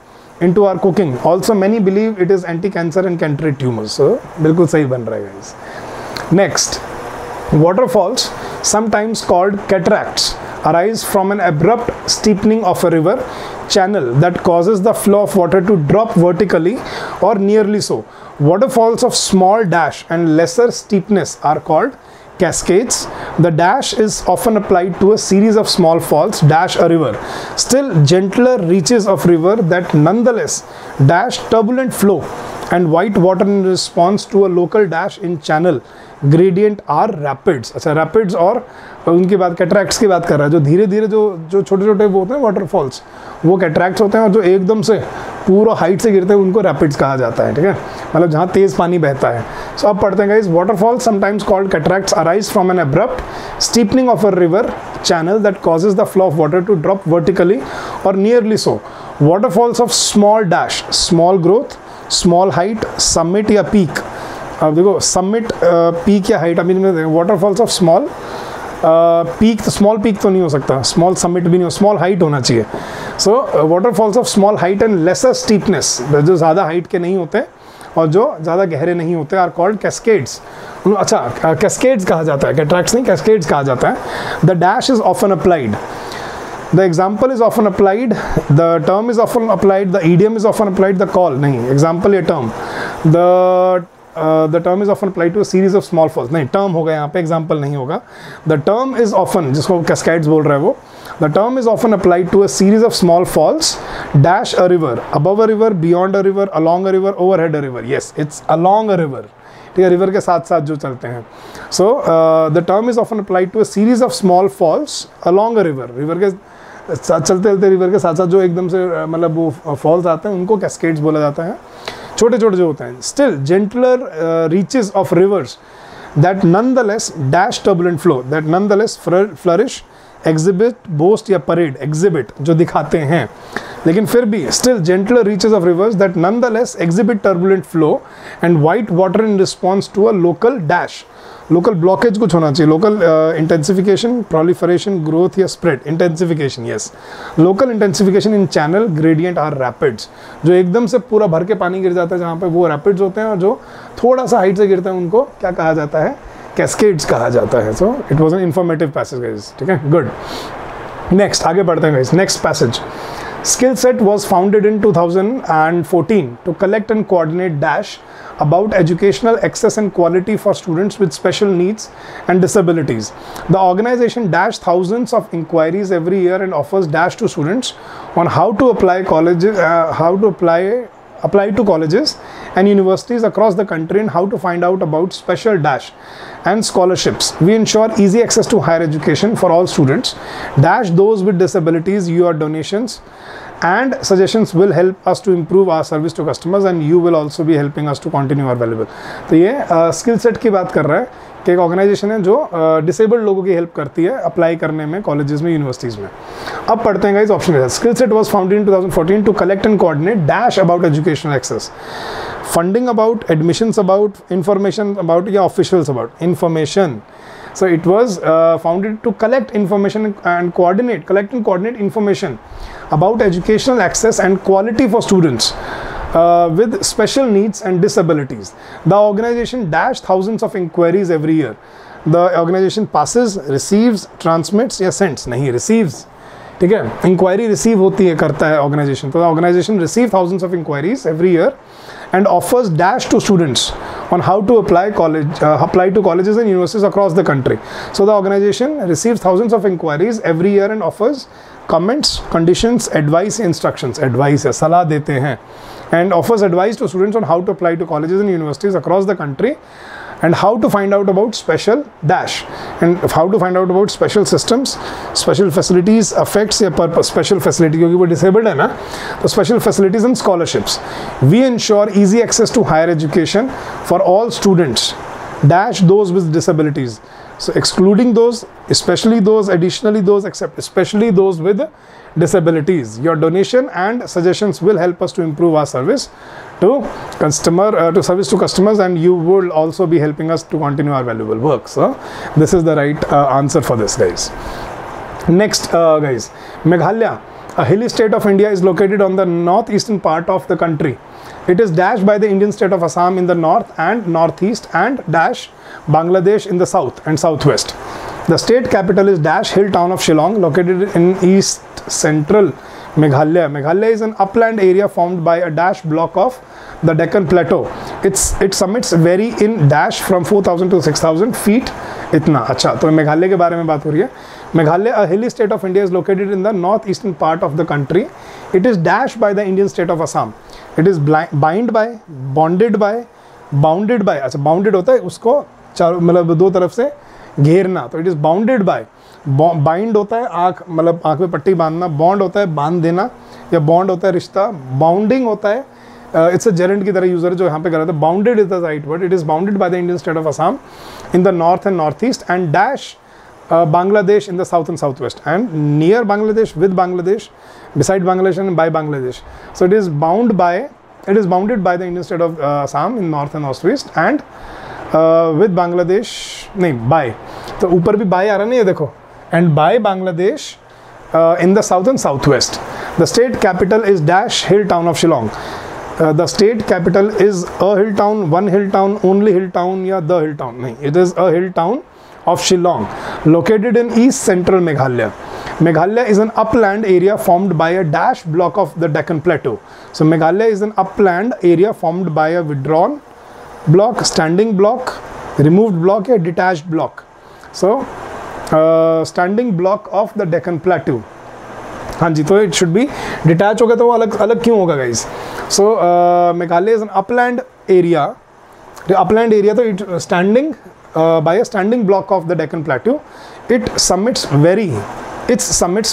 into our cooking. Also many believe it is anti cancer and can treat tumors. So बिल्कुल सही बन रहा है guys. Next, waterfalls, sometimes called cataracts, arise from an abrupt steepening of a river channel that causes the flow of water to drop vertically or nearly so. Waterfalls of small dash and lesser steepness are called cascades. The dash is often applied to a series of small falls dash a river. Still gentler reaches of river that nonetheless dash turbulent flow and white water in response to a local dash in channel gradient are rapids. अच्छा, rapids और उनकी बात cataracts की बात कर रहा है. जो धीरे धीरे जो छोटे छोटे वो होते हैं वाटरफॉल्स, वो कैटरैक्ट्स होते हैं, और जो एकदम से पूरा हाइट से गिरते हैं उनको रैपिड्स कहा जाता है. ठीक है, मतलब जहाँ तेज़ पानी बहता है. सो अब पढ़ते हैं guys. Waterfalls sometimes called cataracts arise from an abrupt steepening of a river channel that causes the flow of water to drop vertically or nearly so. Waterfalls of small dash, small growth, small height, summit या peak, अब देखो summit peak या height, अभी waterfalls of small peak, तो small peak तो नहीं हो सकता, स्मॉल समिट भी नहीं हो, स्मॉल हाइट होना चाहिए। So waterfalls of small height and lesser steepness, जो ज़्यादा हाइट के नहीं होते और जो ज़्यादा गहरे नहीं होते, आर कॉल्ड कैस्केड्स। अच्छा, कैस्केड्स कहा जाता है, कैटरैक्ट्स नहीं, कैस्केड्स कहा जाता है। The dash is often applied, the example is often applied, the term is often applied, the idiom is often applied, the call नहीं, example या term, the term is often applied to a series of small falls, नहीं term होगा यहाँ पे, example नहीं होगा। The term is often, जिसको cascades बोल रहा है वो, the term is often applied to a series of small falls, dash a river, above a river, beyond a river, along a river, overhead a river, yes it's along a river, ठीक है, river के साथ साथ जो चलते हैं। So the term is often applied to a series of small falls along a river, river के साथ चलते चलते रिवर के साथ साथ जो एकदम से मतलब वो फॉल्स आते हैं उनको कैस्केड्स बोला जाता है, छोटे छोटे जो होते हैं। Still gentler reaches of rivers that nonetheless dash turbulent flow, that nonetheless flourish, exhibit, boast या परेड, एग्जिबिट जो दिखाते हैं, लेकिन फिर भी still gentler reaches of rivers that nonetheless exhibit turbulent flow and white water in response to a local dash, local blockage कुछ होना चाहिए, लोकल इंटेंसिफिकेशन, प्रोलिफरेशन, ग्रोथ या spread, intensification, yes local intensification in channel gradient are rapids, जो एकदम से पूरा भर के पानी गिर जाता है जहाँ पे वो रैपिड्स होते हैं, और जो थोड़ा सा हाइट से गिरते हैं उनको क्या कहा जाता है, कैस्केड्स कहा जाता है। So it was an informative passage guys, ठीक है, गुड। नेक्स्ट आगे बढ़ते हैं guys, next passage. SkillSet was founded in 2014 to collect and coordinate dash about educational access and quality for students with special needs and disabilities. The organization dash thousands of inquiries every year and offers dash to students on how to apply to colleges and universities across the country and how to find out about special dash and scholarships. We ensure easy access to higher education for all students. Dash those with disabilities. Your donations and suggestions will help us to improve our service to customers and you will also be helping us to continue our valuable. तो ये SkillSet की बात कर रहा है कि एक organisation है जो डिसेबल्ड लोगों की हेल्प करती है अप्लाई करने में कॉलेजेस में, यूनिवर्सिटीज़ में। अब पढ़ते हैं गाइस ऑप्शन के साथ। SkillSet was founded in 2014 to collect and coordinate dash about educational access, funding about, admissions about, information about या officials about, information. So it was founded to collect information and coordinate information about educational access and quality for students with special needs and disabilities. The organization dash thousands of inquiries every year. The organization passes, receives, transmits या sends, नहीं receives, ठीक है, inquiry receive होती है, करता है organisation. तो organisation receive thousands of inquiries every year and offers dash to students on how to apply to colleges and universities across the country. So the organization receives thousands of inquiries every year and offers comments, conditions, advice, instructions, advice है, सलाह देते हैं, and offers advice to students on how to apply to colleges and universities across the country and how to find out about special dash and how to find out about special systems, special facilities, effects या purpose, special facility क्योंकि वो disabled है ना, तो special facilities and scholarships. We ensure easy access to higher education for all students dash those with disabilities. So excluding those, especially those, additionally those, except especially those with disabilities. Your donation and suggestions will help us to improve our service to customers and you will also be helping us to continue our valuable work. So this is the right answer for this guys. Next guys, Meghalaya, a hilly state of India, is located on the northeastern part of the country. It is dashed by the Indian state of Assam in the north and northeast and dash Bangladesh in the south and southwest. The state capital is dash hill town of Shillong, located in east central Meghalaya. Meghalaya is an upland area formed by a dash block of the Deccan Plateau. Its summits vary in dash from 4,000 to 6,000 feet. इतना अच्छा, तो मेघालय के बारे में बात हो रही है। Meghalaya, a hilly state of India, is located in the northeastern part of the country. It is dashed by the Indian state of Assam. It is bounded by, अच्छा bounded होता है उसको चारों मतलब दो तरफ से घेरना, तो it is bounded by, bind होता है आँख मतलब आँख में पट्टी बांधना, बॉन्ड होता है बांध देना या बॉन्ड होता है रिश्ता, बाउंडिंग होता है इट्स अ जेरेंट की तरह यूजर जो यहाँ पे कर रहा था, bounded is the right word, it is bounded by the Indian state of Assam in the north and north east and dash Bangladesh in the south and southwest and near Bangladesh, with Bangladesh, beside Bangladesh and by Bangladesh. So it is bound by It is bounded by the Indian state of Assam in north and northwest and with Bangladesh, नहीं by, तो ऊपर भी by आ रहा नहीं है देखो, and by Bangladesh in the south and southwest. The state capital is dash hill town of Shillong. The state capital is a hill town, one hill town, only hill town या the hill town, नहीं, it is a hill town of Shillong, located in east central Meghalaya. Meghalaya is an upland area formed by a dash block of the Deccan Plateau. So Meghalaya is an upland area formed by a withdrawn block, standing block, removed block या detached block. So standing block of the Deccan Plateau. हाँ जी, तो it should be detached होगा तो वो अलग अलग क्यों होगा guys? So Meghalaya is an upland area. Upland area तो it standing by a standing block of the Deccan Plateau. Its summits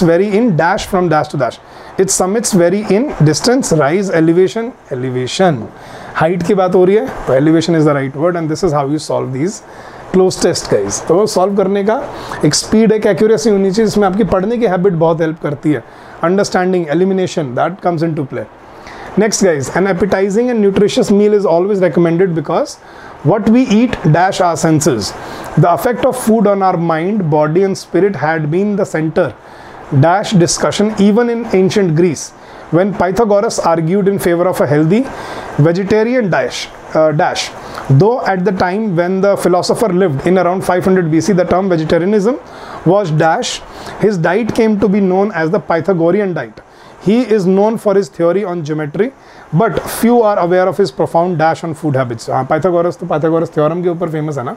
vary in dash from dash to dash. Its summits vary in distance, rise, elevation. Height की बात हो रही है तो elevation is the right word and this is how you solve these close test guys. तो solve करने का एक speed एक accuracy होनी चाहिए जिसमें आपकी पढ़ने की habit बहुत help करती है. Understanding, elimination, that comes into play. Next guys, an appetizing and nutritious meal is always recommended because what we eat dash our senses. The effect of food on our mind, body and spirit had been the center dash discussion even in ancient Greece when Pythagoras argued in favor of a healthy vegetarian dash. Though at the time when the philosopher lived in around 500 BC, the term vegetarianism was dash. His diet came to be known as the Pythagorean diet. He is known for his theory on geometry, but few are aware of his profound dash on food habits. Pythagoras तो Pythagoras theorem के ऊपर famous है ना,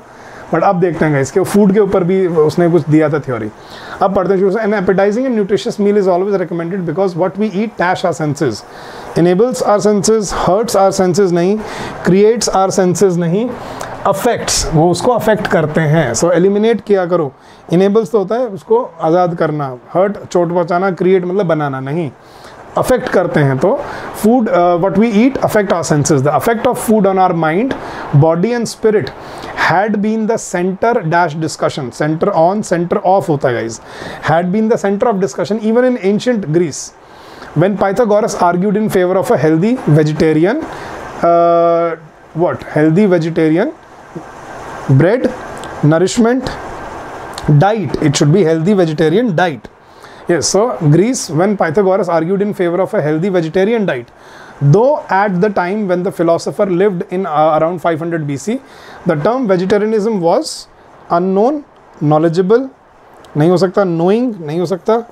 but अब देखते हैं इसके food के ऊपर भी उसने कुछ दिया था theory. अब पढ़ते हैं शुरू से. An appetizing and nutritious meal is always recommended because what we eat dash our senses, enables our senses, hurts our senses नहीं, creates our senses नहीं, affects वो उसको affect करते हैं. So eliminate किया करो. Enables तो होता है उसको आज़ाद करना, hurt चोट पहुँचाना, create मतलब बनाना नहीं, affect करते हैं. तो food what we eat affect our senses. The effect of food on our mind, body and spirit had been the center dash discussion. Center on, center off होता है guys. Had been the center of discussion even in ancient Greece when Pythagoras argued in favor of a healthy vegetarian healthy vegetarian bread nourishment diet. It should be healthy vegetarian diet. Yes, so Greece when Pythagoras argued in favor of a healthy vegetarian diet, though at the time when the philosopher lived in around 500 BC, the term vegetarianism was unknown, knowledgeable नहीं हो सकता, knowing नहीं हो सकता,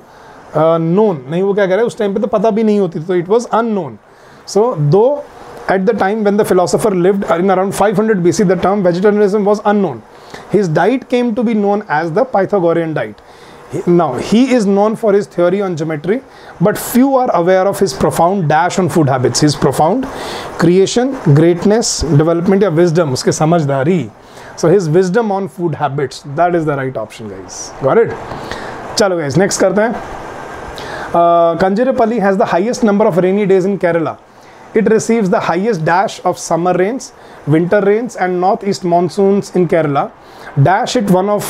known नहीं, वो क्या कह रहा है उस टाइम पे तो पता भी नहीं होती, तो it was unknown. So though at the time when the philosopher lived in around 500 BC, the term vegetarianism was unknown. His diet came to be known as the Pythagorean diet. Now, he is known for his theory on geometry, but few are aware of his profound dash on food habits. His profound creation, greatness, development या wisdom, उसके समझदारी. So his wisdom on food habits, that is the right option guys. Got it? चलो guys, next करते हैं. Kanjirapalli has the highest number of rainy days in Kerala. It receives the highest dash of summer rains, winter rains and northeast monsoons in Kerala. Dash it one of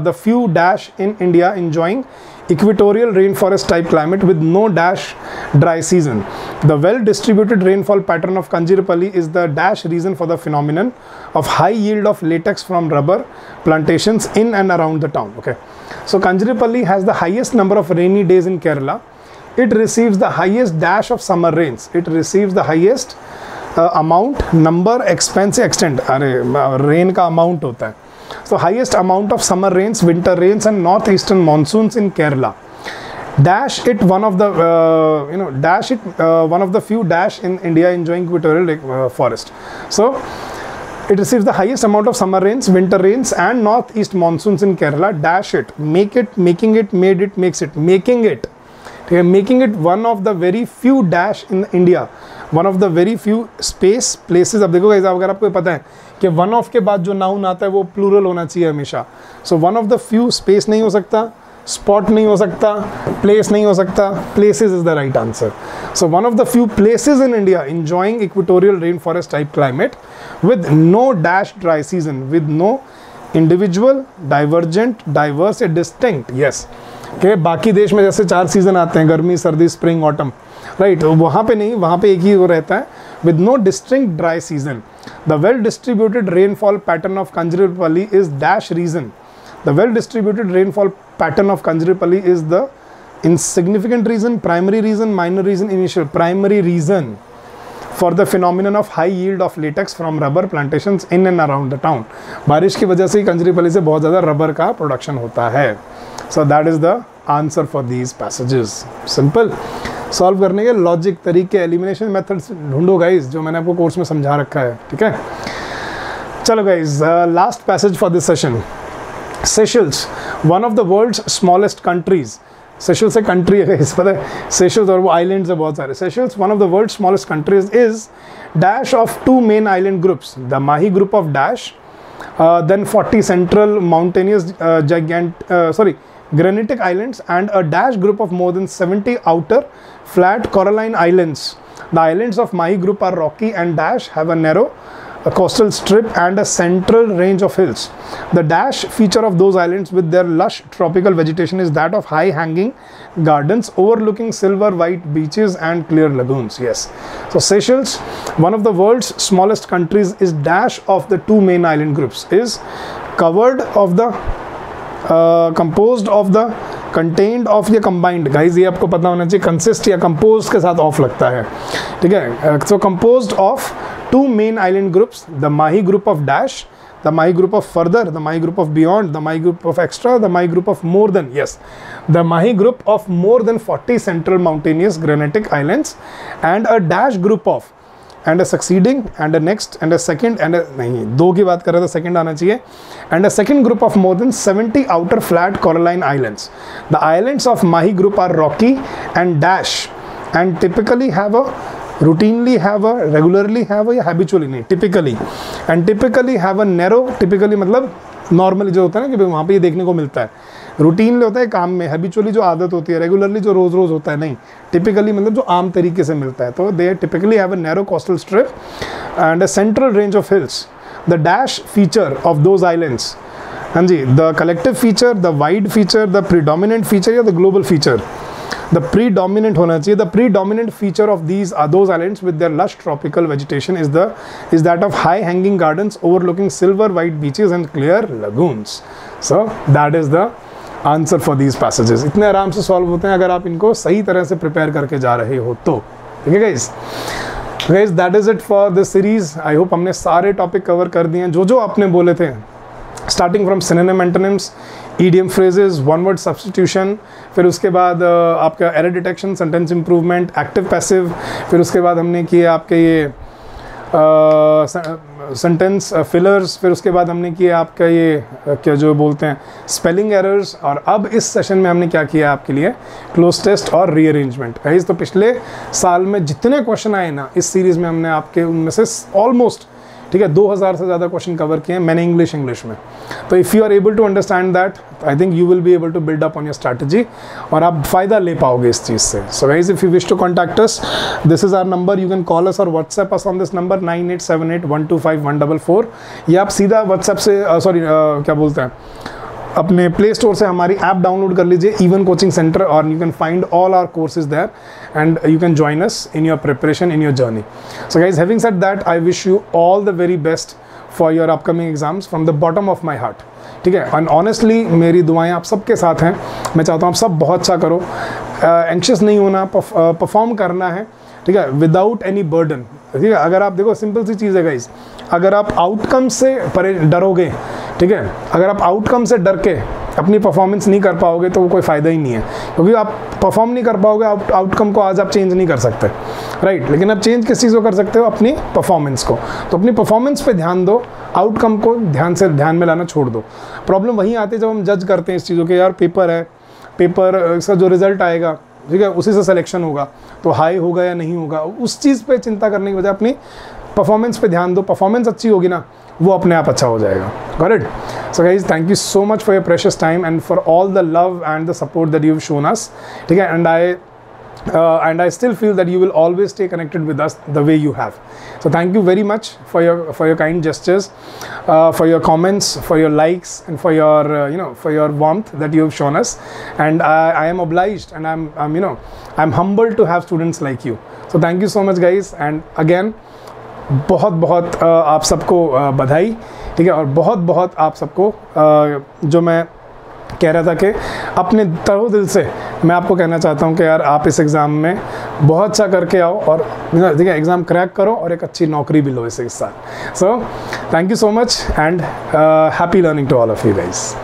the few dash in India enjoying equatorial rainforest type climate with no dash dry season. The well distributed rainfall pattern of Kanjirapalli is the dash reason for the phenomenon of high yield of latex from rubber plantations in and around the town. Okay, so Kanjirapalli has the highest number of rainy days in Kerala. It receives the highest dash of summer rains. It receives the highest amount, number, expense, extent. Rain का amount होता है. So highest amount of summer rains, winter rains and northeastern monsoons in Kerala. Dash it one of the one of the few dash in India enjoying equatorial forest. So it receives the highest amount of summer rains, winter rains and northeast monsoons in Kerala. Dash it, make it, making it, made it, makes it, making it. Making it one of the very few dash in India, one of the very few space places. अब देखो guys, अगर आपको पता है कि one of के बाद जो noun आता है वो plural होना चाहिए हमेशा. So one of the few space नहीं हो सकता, spot नहीं हो सकता, place नहीं हो सकता, places is the right answer. So one of the few places in India enjoying equatorial rainforest type climate with no dash dry season, with no individual, divergent, diverse and distinct. Yes. कि बाकी देश में जैसे 4 season आते हैं, गर्मी, सर्दी, spring, autumn, right, वहाँ पे नहीं, वहाँ पे एक ही वो रहता है, with no distinct dry season. The well-distributed rainfall pattern of Kanjripalli is dash reason. The well-distributed rainfall pattern of Kanjripalli is the insignificant reason, primary reason, minor reason, initial. Primary reason for the phenomenon of high yield of latex from rubber plantations in and around the town. बारिश की वजह से ही कंजरीपल्ली से बहुत ज़्यादा rubber का production होता है. So that is the answer for these passages. Simple. Solve करने के लॉजिक तरीके, एलिमिनेशन मेथड्स ढूंढो गाइज, जो मैंने आपको कोर्स में समझा रखा है. ठीक है, चलो guys, last passage for this session. Seychelles, one of the world's smallest countries. Seychelles एक कंट्री है गाइज, पता है, सेशल्स, और वो आइलैंड्स है बहुत सारे. Seychelles, one of the world's smallest countries, is dash of two main island groups, the Mahe group of dash, then 40 central mountainous granitic islands, and a dash group of more than 70 outer flat coralline islands. The islands of Mahi group are rocky and dash have a narrow coastal strip and a central range of hills. The dash feature of those islands with their lush tropical vegetation is that of high hanging gardens overlooking silver white beaches and clear lagoons. Yes, so Seychelles, one of the world's smallest countries, is dash of the two main island groups, is covered of the composed of the contained of या combined. Guys ये आपको पता होना चाहिए, consist या compose के साथ of लगता है. ठीक है, so composed of two main island groups, the Mahi group of dash, the Mahi group of further, the Mahi group of beyond, the Mahi group of extra, the Mahi group of more than. Yes, the Mahi group of more than 40 central mountainous granitic islands, and a dash group of, and a succeeding, and a next, and a second, and a नहीं, दो की बात कर रहे थे, second आना चाहिए, and a second group of more than 70 outer flat coralline islands. The islands of Mahi group are rocky and dash, and typically have a, routinely have a, regularly have a, या habitually नहीं, typically, and typically have a narrow, typically मतलब normally जो होता है ना कि वहाँ पे ये देखने को मिलता है, रूटीनली होता है काम में, हैबिचुअली जो आदत होती है, रेगुलरली जो रोज़ रोज़ होता है नहीं, टिपिकली मतलब जो आम तरीके से मिलता है. तो they typically have a narrow coastal strip and a central range of hills. The dash feature of those islands, हाँ जी, the collective feature, the wide feature, the predominant feature या the global feature. The predominant होना चाहिए. The predominant feature of those islands with their lush tropical vegetation is that of high hanging gardens overlooking silver white beaches and clear lagoons. So that is the answer for these passages. इतने आराम से solve होते हैं अगर आप इनको सही तरह से प्रिपेयर करके जा रहे हो तो. ठीक है guys, that is it for this series. I hope हमने सारे टॉपिक कवर कर दिए हैं जो आपने बोले थे, starting from synonym antonyms, idiom phrases, one word substitution, फिर उसके बाद आपका error detection, sentence improvement, active passive, फिर उसके बाद हमने किए आपके ये सेंटेंस फिलर्स, फिर उसके बाद हमने किया आपका ये क्या जो बोलते हैं स्पेलिंग एरर्स, और अब इस सेशन में हमने क्या किया आपके लिए क्लोज टेस्ट और रीअरेंजमेंट. गाइस तो पिछले साल में जितने क्वेश्चन आए ना इस सीरीज़ में हमने आपके उनमें से ऑलमोस्ट, ठीक है, 2000 से ज़्यादा क्वेश्चन कवर किए हैं मैंने इंग्लिश में. तो if you are able to understand that, I think you will be able to build up on your strategy और आप फ़ायदा ले पाओगे इस चीज़ से. So guys, if you wish to contact us, this is our number, you can call us और WhatsApp us on this number 9878125144, या आप सीधा व्हाट्सएप से क्या बोलते हैं अपने प्ले स्टोर से हमारी ऐप डाउनलोड कर लीजिए, इवन कोचिंग सेंटर, और you can find all our courses there and you can join us in your preparation, in your journey. So guys, having said that, I wish you all the very best for your upcoming exams from the bottom of my heart. ठीक है, and honestly मेरी दुआएं आप सबके साथ हैं. मैं चाहता हूँ आप सब बहुत अच्छा करो, एंक्शियस नहीं होना, परफॉर्म करना है, ठीक है, विदाउट एनी बर्डन. ठीक है, अगर आप देखो सिंपल सी चीज़ है गाइस, अगर आप आउटकम से डरोगे, ठीक है, अगर आप आउटकम से डर के अपनी परफॉर्मेंस नहीं कर पाओगे तो वो कोई फ़ायदा ही नहीं है, क्योंकि आप परफॉर्म नहीं कर पाओगे, आउटकम को आज आप चेंज नहीं कर सकते, राइट. लेकिन आप चेंज किस चीज़ को कर सकते हो, अपनी परफॉर्मेंस को. तो अपनी परफॉर्मेंस पे ध्यान दो, आउटकम को ध्यान में लाना छोड़ दो. प्रॉब्लम वहीं आती है जब हम जज करते हैं इस चीज़ों के, यार पेपर है, पेपर इसका जो रिजल्ट आएगा, ठीक है, उसी से सिलेक्शन होगा, तो हाई होगा या नहीं होगा, उस चीज़ पे चिंता करने की बजाय अपनी परफॉर्मेंस पे ध्यान दो. परफॉर्मेंस अच्छी होगी ना, वो अपने आप अच्छा हो जाएगा. Got it? So guys, thank you so much for your precious time and for all the love and the support that you have shown अस. ठीक है, and I still feel that you will always stay connected with us the way you have. So thank you very much for your kind gestures, for your comments, for your likes, and for your for your warmth that you have shown us. And I am obliged, and I'm humbled to have students like you. So thank you so much guys, and again बहुत बहुत आप सबको बधाई, ठीक है। और बहुत बहुत आप सबको जो मैं कह रहा था कि अपने तहे दिल से मैं आपको कहना चाहता हूं कि यार आप इस एग्ज़ाम में बहुत अच्छा करके आओ और देखिए एग्ज़ाम क्रैक करो और एक अच्छी नौकरी भी लो इसी के साथ। So thank you so much and happy learning to all of you guys.